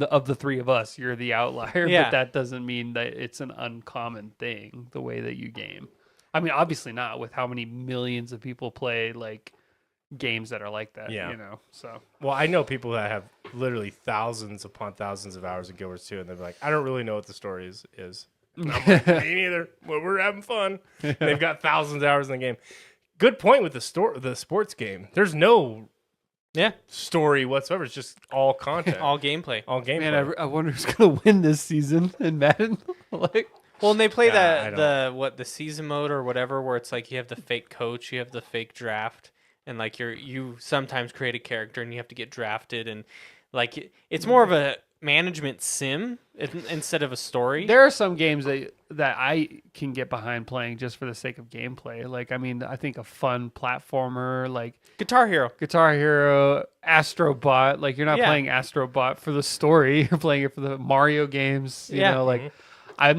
of the three of us, you're the outlier. Yeah. But that doesn't mean that it's an uncommon thing the way that you game. I mean, obviously not with how many millions of people play like games that are like that. Yeah. You know, so Well, I know people that have literally thousands upon thousands of hours of Guild Wars 2, and they're like, I don't really know what the story is. And I'm like, me neither. But we're having fun. And they've got thousands of hours in the game. Good point with the sports game. There's no Yeah, story whatsoever. It's just all content, all gameplay. all gameplay. man, I wonder who's gonna win this season in Madden. Like, Well, and they play Yeah, I the season mode or whatever, where it's like you have the fake coach, you have the fake draft, and like you sometimes create a character and you have to get drafted, and like it's more of a management sim instead of a story. there are some games that I can get behind playing just for the sake of gameplay. Like, I mean, I think a fun platformer like Guitar Hero. Guitar Hero, Astrobot. Like, you're not Yeah. playing Astrobot for the story. You're playing it for the Mario games. You Yeah. know, like I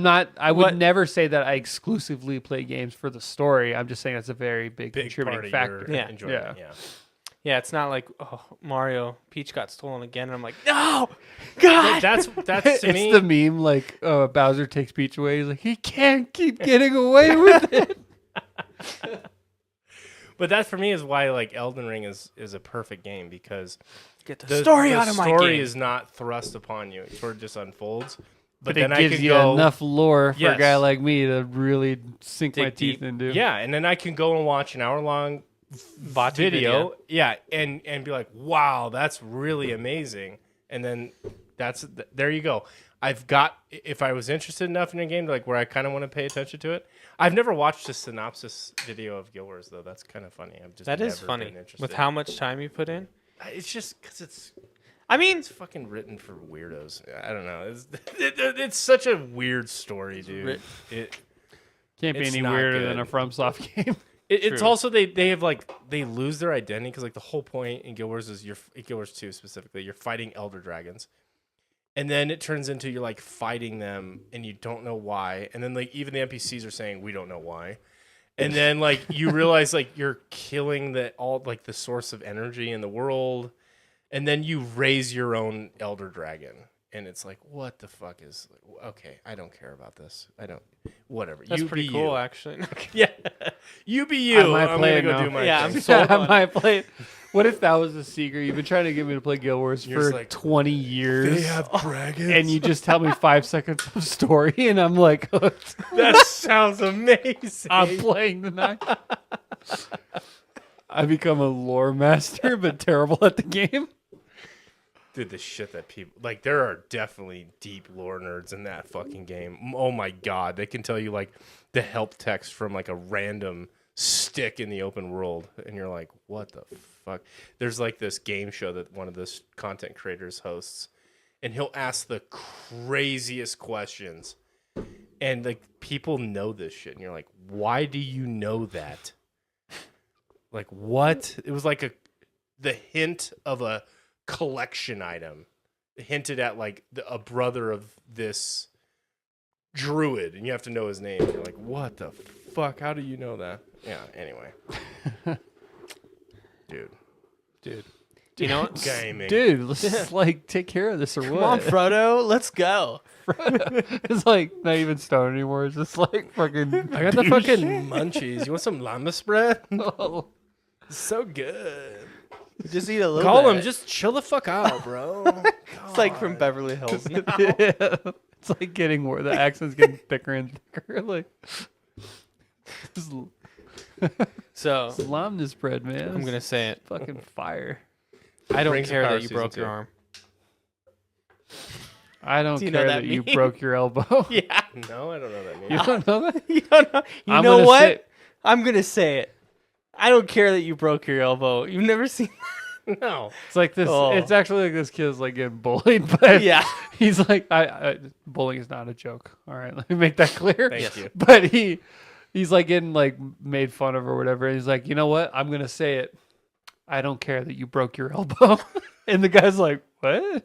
would What- never say that I exclusively play games for the story. I'm just saying that's a very big Big part contributing of factor. your Yeah. enjoyment. Yeah. Yeah. Yeah, it's not like, oh, Mario Peach got stolen again, and I'm like, no, God. That's to It's me. the meme like Bowser takes Peach away. He's like, he can't keep getting away with it. But that for me is why like Elden Ring is a perfect game, because Get the, the story out of my story game. is not thrust upon you. It sort of just unfolds. But then it I gives could you go, enough lore for Yes. a guy like me to really sink Dig my teeth deep. into. Yeah, and then I can go and watch an hour-long Bocce video. Yeah, and be like, wow, that's really amazing. And then there you go. I've got, if I was interested enough in a game like where I kind of want to pay attention to it. I've never watched a synopsis video of Guild Wars though. That's kind of funny. I've just That is never funny. been interested. With how much time you put in. It's just because it's I mean, fucking written for weirdos. I don't know. It's such a weird story, dude. Can't be It's any not weirder good. than a FromSoft game. It's True. also they have like they lose their identity because like the whole point in Guild Wars is Guild Wars 2 specifically, you're fighting elder dragons, and then it turns into you're like fighting them and you don't know why, and then like even the NPCs are saying we don't know why, and then like you realize like you're killing the source of energy in the world, and then you raise your own elder dragon. And it's like, what the fuck is? Okay, I don't care about this. I don't. Whatever. that's you pretty be cool, you. actually. Yeah, you be you. might I'm play gonna it go now. do my Yeah, thing. I'm sold I on it. might play it. What if that was a secret? You've been trying to get me to play Guild Wars You're for just like, 20 years. dragons, And you just tell me 5 seconds of story, and I'm like, hooked. that sounds amazing. I'm playing tonight. I become a lore master, but terrible at the game. Dude, the shit that people like, there are definitely deep lore nerds in that fucking game. Oh my god, they can tell you like the help text from like a random stick in the open world, and you're like, what the fuck? There's like this game show that one of the content creators hosts, and he'll ask the craziest questions, and like people know this shit, and you're like, why do you know that? Like what? It was like the hint of a collection item hinted at like a brother of this druid, and you have to know his name. You're like, what the fuck? How do you know that? Yeah. Anyway, dude, You know what? gaming. Dude, let's just like take care of this or Come what? on, Frodo, let's go. It's like not even stone anymore. It's just like fucking. I got the fucking munchies. You want some llama spread? Oh. It's so good. Just eat a little Call bit. him. Just chill the fuck out, bro. It's like from Beverly Hills. now. Yeah. It's like getting more. The accent's getting thicker and thicker. Like, just So It's lambda bread, man. I'm gonna say it. fucking fire. I don't Rings of care Power that you Season broke your 2. arm. I don't Do you know care that that you meme? broke your elbow. Yeah. No, I don't know that You name. don't know that? You don't know. You I'm know gonna what? say- I'm gonna say it. I don't care that you broke your elbow. You've never seen. No. It's like this. Oh. It's actually like this kid's like getting bullied, but Yeah. he's like, bullying is not a joke. All right, let me make that clear. Thank you. But he's like getting like made fun of or whatever. And he's like, you know what? I'm gonna say it. I don't care that you broke your elbow. And the guy's like, what?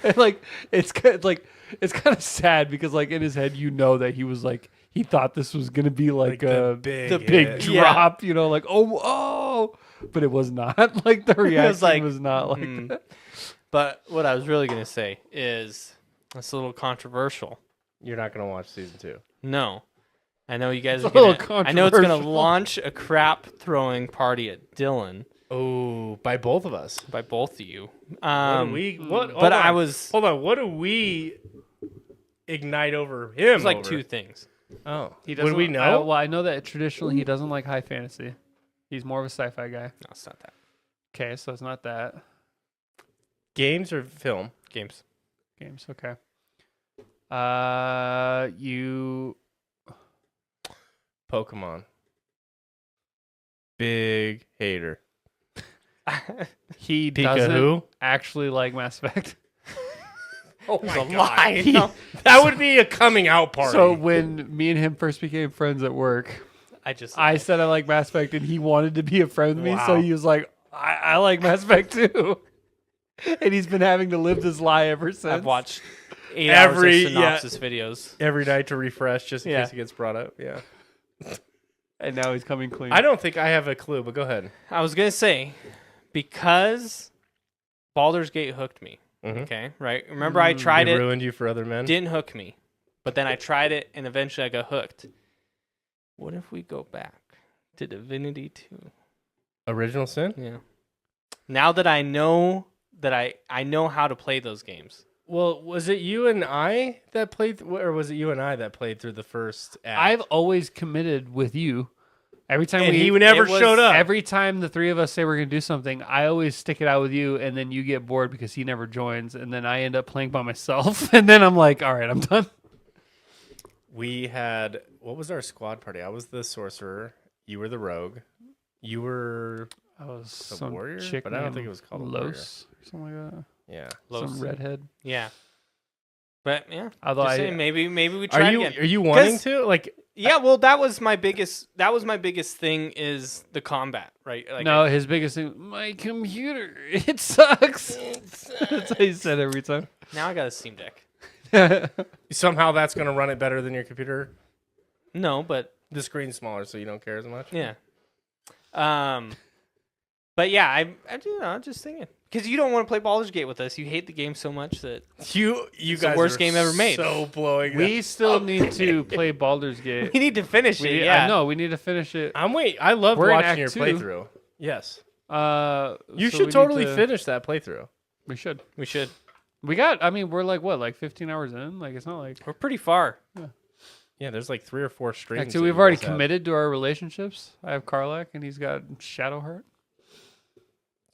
And like it's kind of sad because like in his head, you know that he was like he thought this was gonna be like, the a big, the big hit. Yeah. drop, you know, like oh, but it was not. Like the reaction like, was not like mm. that. But what I was really gonna say is it's a little controversial. You're not gonna watch season 2. No, I know you guys It's are a little gonna. I know it's gonna controversial. launch a crap throwing party at Dylan Oh, by both of us. by both of you. What do we? What? but hold I on. was. Hold on. What do we ignite over him? It's like over? 2 things. Oh, He would we know? well, I know that traditionally he doesn't like high fantasy. He's more of a sci-fi guy. No, it's not that. Okay, so it's not that. Games or film? Games. Games, okay. You Pokemon. Big hater. he doesn't Pikachu. actually like Mass Effect. Oh It's a lie. He- No, That would be a coming out party. So when me and him first became friends at work, I said I like Mass Effect, and he wanted to be a friend with me. So Wow. he was like, I like Mass Effect too. And he's been having to live this lie ever since. I've watched 8 Every- hours of synopsis videos. every night to refresh just in Yeah. case it gets brought up. Yeah. And now he's coming clean. I don't think I have a clue, but go ahead. I was gonna say because Baldur's Gate hooked me. Mhm. Okay, right. Remember, I tried It it, ruined you for other men. didn't hook me, but then I tried it, and eventually I got hooked. What if we go back to Divinity 2? Original Sin. Yeah. Now that I know I know how to play those games. Well, was it you and I that played, or was it you and I that played through the first act? I've always committed with you. Every time and we he never it was showed up. Every time the three of us say we're gonna do something, I always stick it out with you, and then you get bored because he never joins, and then I end up playing by myself, and then I'm like, all right, I'm done. We had, what was our squad party? I was the sorcerer. You were the rogue. You were I was the some warrior, chick but I don't named think it was called a warrior. Los or something like that. Yeah. Los. Some redhead. Yeah. But yeah, Although just I- saying, maybe we Are try you again. are you wanting 'Cause- to like? Yeah, well, that was my biggest thing is the combat, right? Like No, his biggest thing, my computer, it sucks. That's what he said every time. now I got a Steam Deck. Somehow that's gonna run it better than your computer. No, but The screen's smaller, so you don't care as much. yeah. But yeah, I do know, just thinking because you don't want to play Baldur's Gate with us. You hate the game so much that You It's the guys worst are game ever made. So blowing. We still need to play Baldur's Gate. we need to finish We it. need- Yeah, I know, we need to finish it. I love We're in watching Act your 2. playthrough. Yes. You You should totally finish that playthrough. We should. we should. We got, I mean, we're like, what, like 15 hours in? Like, it's not like. We're pretty far. Yeah, there's like 3 or 4 streams. Actually, that we've you already guys have. committed to our relationships. I have Karlak, and he's got Shadowheart.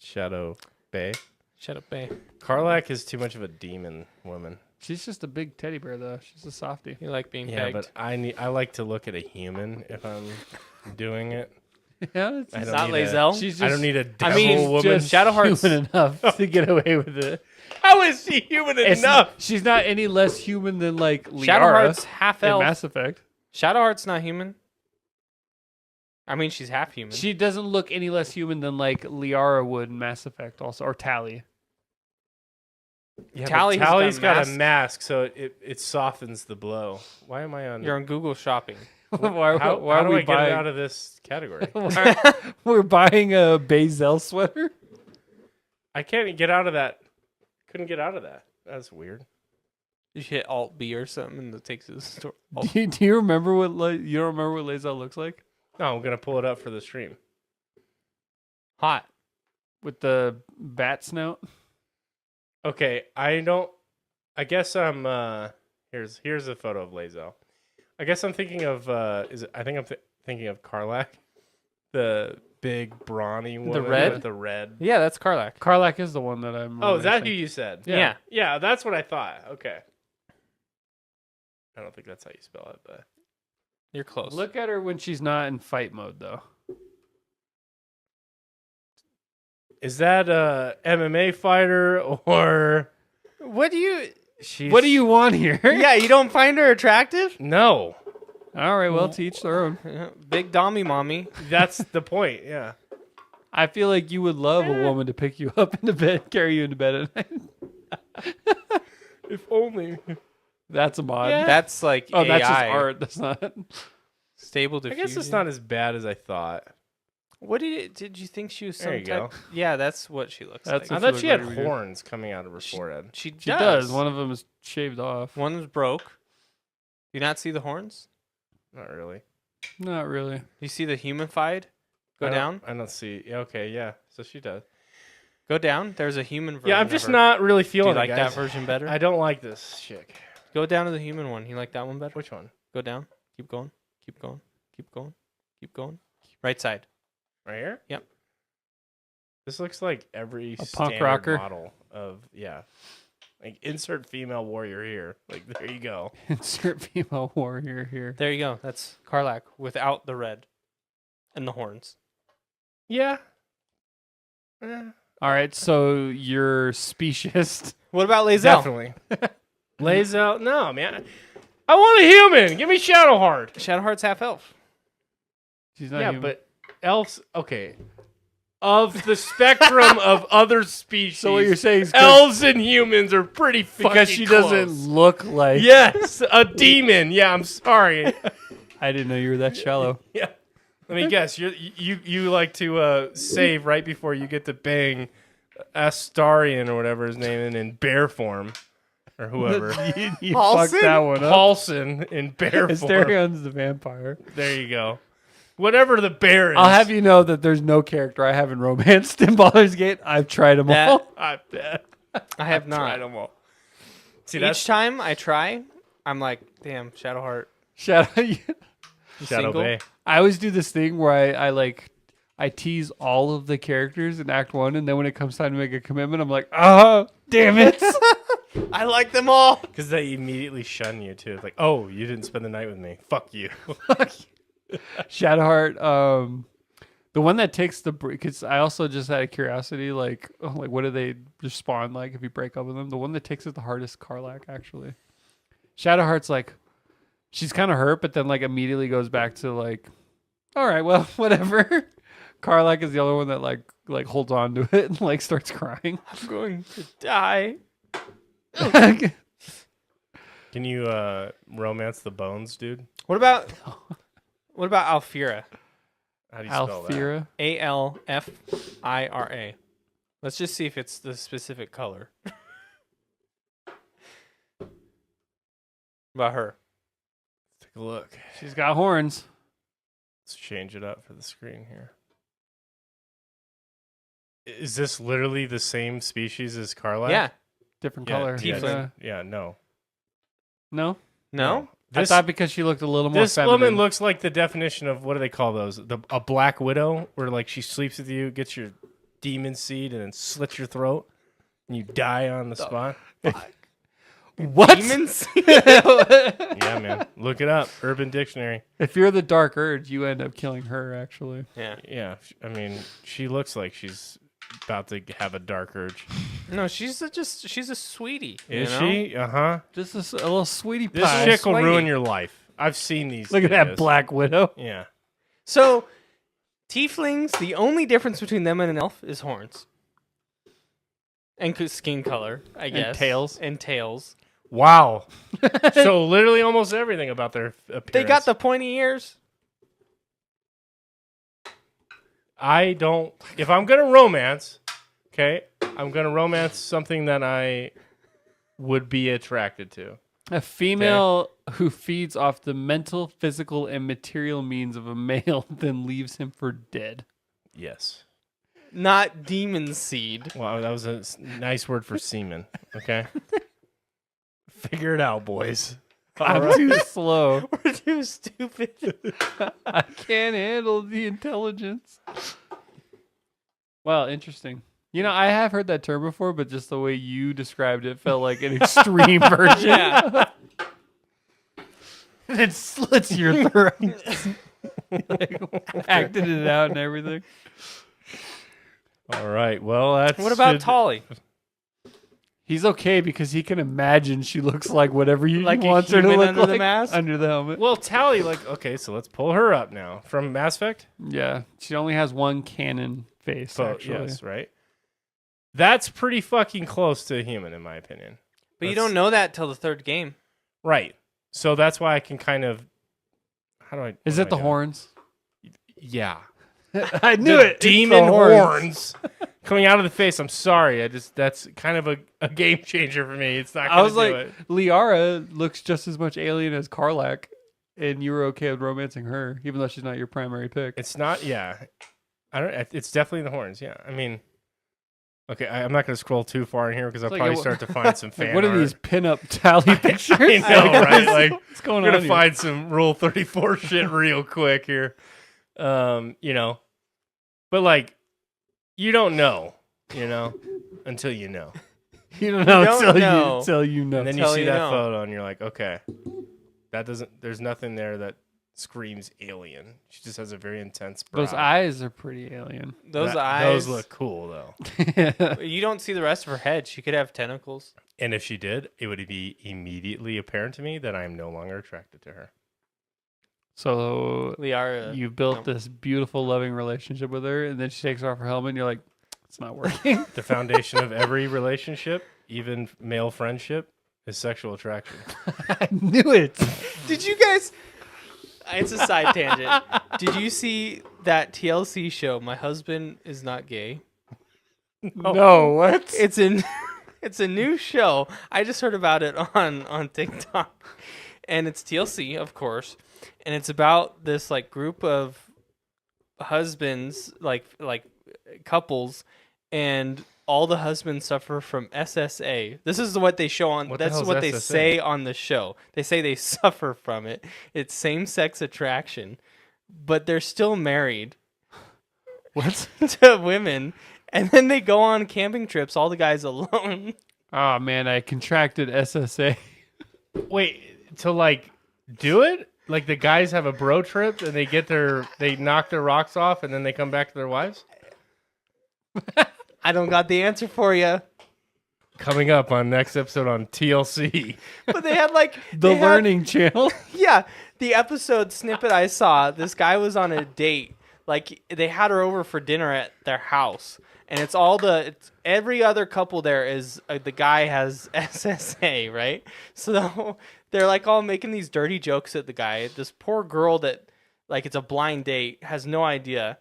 Shadow Bay. Shut up, Bay. Karlak is too much of a demon woman. She's just a big teddy bear, though. She's a softie. You like being Yeah, pegged. but I like to look at a human if I'm doing it. Yeah, it's I just, don't Not need a- Lae'zel. she's just I don't need a devil I mean, woman. just Shadowheart's human enough to get away with it. How is she human It's enough? she's not any less human than like Liara Shadowheart's half in elf. Mass Effect. Shadowheart's not human. I mean, she's half human. She doesn't look any less human than like Liara would in Mass Effect, also, or Tally. Yeah, Tally's Tally's got a got a mask, so it softens the blow. Why am I on? You're on Google Shopping. why how why do are we I get it buying? out of this category? We're buying a Bazel sweater. I can't get out of that. Couldn't get out of that. That's weird. You hit Alt B or something, and it takes you to the store. Do you remember what you don't remember what Lae'zel looks like No, I'm gonna pull it up for the stream. Hot. with the bat snout? Okay, I don't. I guess I'm. Here's a photo of Lae'zel. I guess I'm thinking of. I think I'm thinking of Karlach, the big brawny one. red? With the red. Yeah, that's Karlach. Karlach is the one that I'm. Oh, is that who romancing. you said? Yeah. Yeah, that's what I thought. Okay. I don't think that's how you spell it, but You're close. Look at her when she's not in fight mode, though. is that a MMA fighter or What do you? she's What do you want here? Yeah, you don't find her attractive? No. All right, well, to each their own. Big dommy mommy. That's the point. Yeah. I feel like you would love a woman to pick you up into bed, carry you into bed at night. If only. That's a mod. That's like Oh, AI. that's just art. That's not. Stable I diffusion. guess it's not as bad as I thought. What did you think she was? Some There you type? go. Yeah, that's what she looks That's like. I if thought you she look had like we do. horns coming out of her forehead. She She does. One of them is shaved off. One was broke. Do you not see the horns? Not really. Not really. Do you see the humanified? Go I don't- down. I don't see. Yeah, okay, yeah. So she does. Go down. There's a human version. Yeah, I'm of just her. not really Do you feeling like it, that guys. version better? I don't like this chick. Go down to the human one. You like that one better? Which one? Go down. Keep going. Keep going. Keep going. Keep going. Right side. Right here? Yep. This looks like every punk standard rocker? model of like insert female warrior here. Like there you go. Insert female warrior here. There you go. That's Karlach without the red and the horns. Yeah. Eh, All right, so you're speciest. What about Lae'zel? definitely. Lays out. No, man. I want a human. Give me Shadowheart. Shadowheart's half elf. She's not Yeah, human. but elves. Okay. Of the spectrum of other species, So what you're saying is elves and humans are pretty fucking because she close. doesn't look like. Yes, a demon. Yeah, I'm sorry. I didn't know you were that shallow. Yeah. Let me guess. You like to save right before you get to bang Astarion or whatever his name is in bear form, or whoever. you Halsin? fucked that one up. Paulson in bear form. Astarion's the vampire. There you go. Whatever the bear is. I'll have you know that there's no character I haven't romanced in Baldur's Gate. I've tried them That- all. I bet. I have Tried not. them all. See, Each that's time I try, I'm like, damn, Shadowheart. Shadow. Shadow single? Bay. I always do this thing where I tease all of the characters in Act 1, and then when it comes time to make a commitment, I'm like, damn it. I like them all. Because they immediately shun you too. It's like, oh, you didn't spend the night with me. Fuck you. Shadowheart, the one that takes the because I also just had a curiosity, like what do they respond like if you break up with them? The one that takes it the hardest, Karlach, actually. Shadowheart's like, she's kind of hurt, but then like immediately goes back to like, all right, well, whatever. Karlach is the other one that like holds on to it and like starts crying. I'm going to die. Can you romance the bones, dude? What about Alfira? How do you spell that? Alfira. Alfira. Let's just see if it's the specific color. About her. Take a look. She's got horns. Let's change it up for the screen here. Is this literally the same species as Karlach? Yeah. Different Yeah, color. tiefling. Yeah, no. No? No? I thought because she looked a little more This feminine. woman looks like the definition of, what do they call those? A black widow, where like she sleeps with you, gets your demon seed, and then slits your throat, and you die on the spot. What? Demons? Yeah, man. Look it up. Urban Dictionary. If you're the Dark Urge, you end up killing her, actually. Yeah. Yeah, I mean, she looks like she's about to have a dark urge. No, she's a sweetie. you Is know? she? Uh-huh. Just a little sweetie This pie. chick will Swaggy. ruin your life. I've seen these. Look at that videos. Black Widow. Yeah. So, tieflings, the only difference between them and an elf is horns. And skin color, I guess. tails. And tails. Wow. So literally almost everything about their appearance. They got the pointy ears. I don't. If I'm gonna romance, okay, I'm gonna romance something that I would be attracted to. A female who feeds off the mental, physical, and material means of a male, then leaves him for dead. Yes. Not demon seed. Wow, that was a nice word for semen. Okay. Figure it out, boys. I'm too slow. We're too stupid. I can't handle the intelligence. Well, interesting. You know, I have heard that term before, but just the way you described it felt like an extreme version. Yeah. It slits your throat. Like, acted it out and everything. All right. Well, that's. What about Tolly? He's okay because he can imagine she looks like whatever he Like a wants her to human look under like the mask? under the helmet. Well, Tally, like, okay, so let's pull her up now from Mass Effect. Yeah, she only has one canon face. So, Actually, yes, right. That's pretty fucking close to a human, in my opinion. But you don't know that till the third game. Right. So that's why I can kind of. How do I? is what it do the I do? horns? Yeah. I knew The it. It's demon the horns coming out of the face. I'm sorry. That's kind of a game changer for me. It's not. I Gonna was do like, it. Liara looks just as much alien as Karlak, and you were okay with romancing her, even though she's not your primary pick. It's not. Yeah. I don't. It's definitely the horns. Yeah. I mean. Okay, I'm not going to scroll too far in here because I'll like, probably yeah, start to find some fan Like, what are art. these pinup tally pictures? I know, right? Like, what's going we're on gonna here? find some Rule 34 shit real quick here. You know, but like, you don't know, until you know, You don't know don't know. until you know. and then you Until see you that know. photo and you're like, okay, that doesn't. There's nothing there that screams alien. She just has a very intense brow. Those eyes are pretty alien. Those Those eyes. look cool though. You don't see the rest of her head. She could have tentacles. And if she did, it would be immediately apparent to me that I am no longer attracted to her. So Liara. you built no. this beautiful, loving relationship with her, and then she takes off her helmet, and you're like, it's not working. The foundation of every relationship, even male friendship, is sexual attraction. I knew it. Did you guys? It's a side tangent. Did you see that TLC show? My husband is not gay. No, what? It's in. It's a new show. I just heard about it on TikTok, and it's TLC, of course, and it's about this like group of husbands, like couples, and all the husbands suffer from SSA. This is what they show on. What the That's hell's what they SSA? say on the show. They say they suffer from it. It's same-sex attraction, but they're still married What? to women. And then they go on camping trips, all the guys alone. Oh man, I contracted SSA. Wait, to like do it? Like the guys have a bro trip and they knock their rocks off and then they come back to their wives? I don't got the answer for you. Coming up on next episode on TLC. But they had like The Learning Channel. Yeah, the episode snippet I saw, this guy was on a date. Like they had her over for dinner at their house, and it's every other couple there is the guy has SSA, right? So they're like all making these dirty jokes at the guy. This poor girl that like it's a blind date has no idea.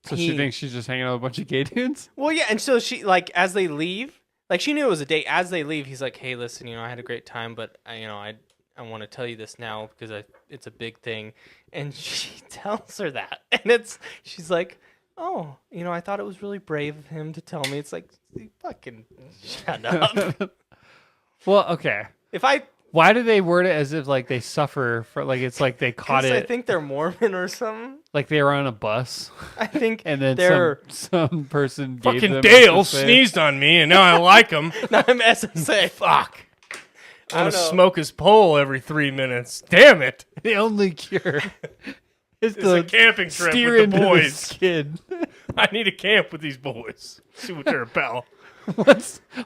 So she thinks she's just hanging out with a bunch of gay dudes? Well, yeah, and so she like as they leave, like she knew it was a date. As they leave, he's like, "Hey, listen, I had a great time, but I want to tell you this now because it's a big thing." And she tells her that, and she's like, "Oh, I thought it was really brave of him to tell me." It's like, fucking shut up. Well, okay. Why do they word it as if like they suffer for like it's like they caught I it think they're Mormon or something. like they were on a bus I think and then they're some person gave Fucking them Dale SSA. sneezed on me and now I like him. not I'm SSA. Fuck. I I want to don't know. smoke his pole every 3 minutes. Damn it. The only cure is It's a to camping trip steer with into the the boys. skid. I need to camp with these boys. See what they're about.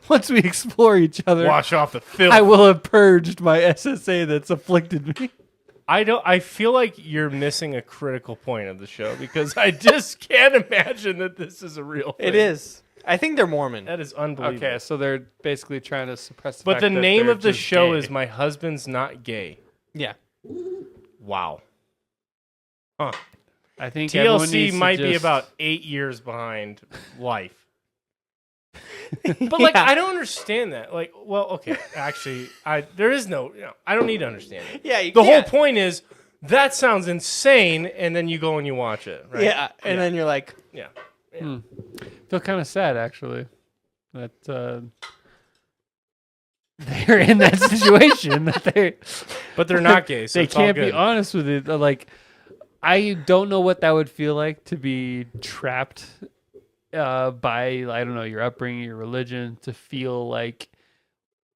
Once we explore each other, Wash off the filth. I will have purged my SSA that's afflicted me. I feel like you're missing a critical point of the show because I just can't imagine that this is a real thing. It is. I think they're Mormon. That is unbelievable. Okay, so they're basically trying to suppress the But fact the that name they're of the just show gay. is My Husband's Not Gay. Yeah. Wow. Huh. I think everyone TLC needs to might be just- about 8 years behind life. But like, Yeah. I don't understand that. Like, well, okay, actually, there is no. I don't need to understand it. Yeah, you The whole can't. point is that sounds insane, and then you go and you watch it. Right? Yeah, and then you're like, Yeah. feel kind of sad actually that they're in that situation that But they're not gay, so they it's all can't be good. honest with it. Like, I don't know what that would feel like to be trapped by, I don't know, your upbringing, your religion, to feel like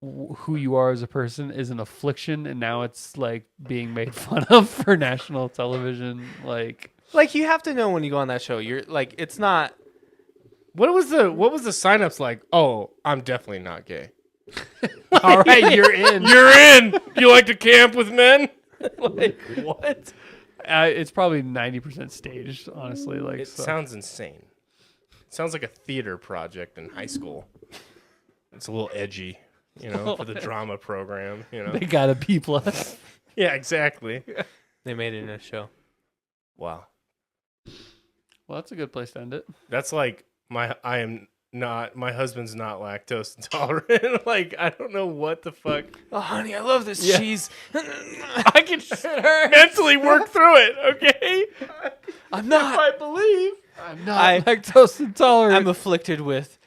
who you are as a person is an affliction, and now it's like being made fun of for national television. Like you have to know when you go on that show. You're like, it's not. What was the signups like? Oh, I'm definitely not gay. all right, you're in. You're in. You like to camp with men? Like what? It's probably 90% staged, honestly. Like, It so. sounds insane. It sounds like a theater project in high school. It's a little edgy, for the drama program, They got a B+. Yeah, exactly. They made it in a show. Wow. Well, that's a good place to end it. That's like my husband's not lactose intolerant. Like, I don't know what the fuck. Oh, honey, I love this Yeah. cheese. I can mentally work through it, okay? I'm not. I believe. I'm not lactose intolerant. I'm afflicted with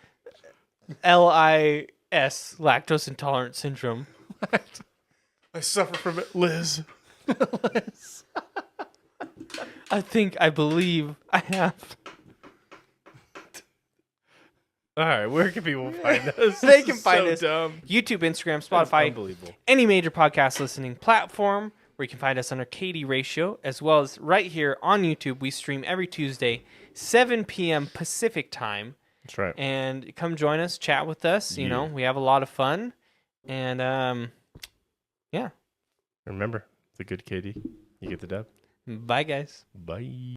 LIS, lactose intolerant syndrome. I suffer from it, Liz. I believe I have. All right, where can people find us? They This can is find so us dumb. YouTube, Instagram, That's Spotify, unbelievable. any major podcast listening platform where you can find us under Katie Ratio, as well as right here on YouTube. We stream every Tuesday, 7 p.m. Pacific time. That's right. And come join us, chat with us. You know, we have a lot of fun. And yeah. Remember, the good Katie, you get the dub. Bye, guys. Bye.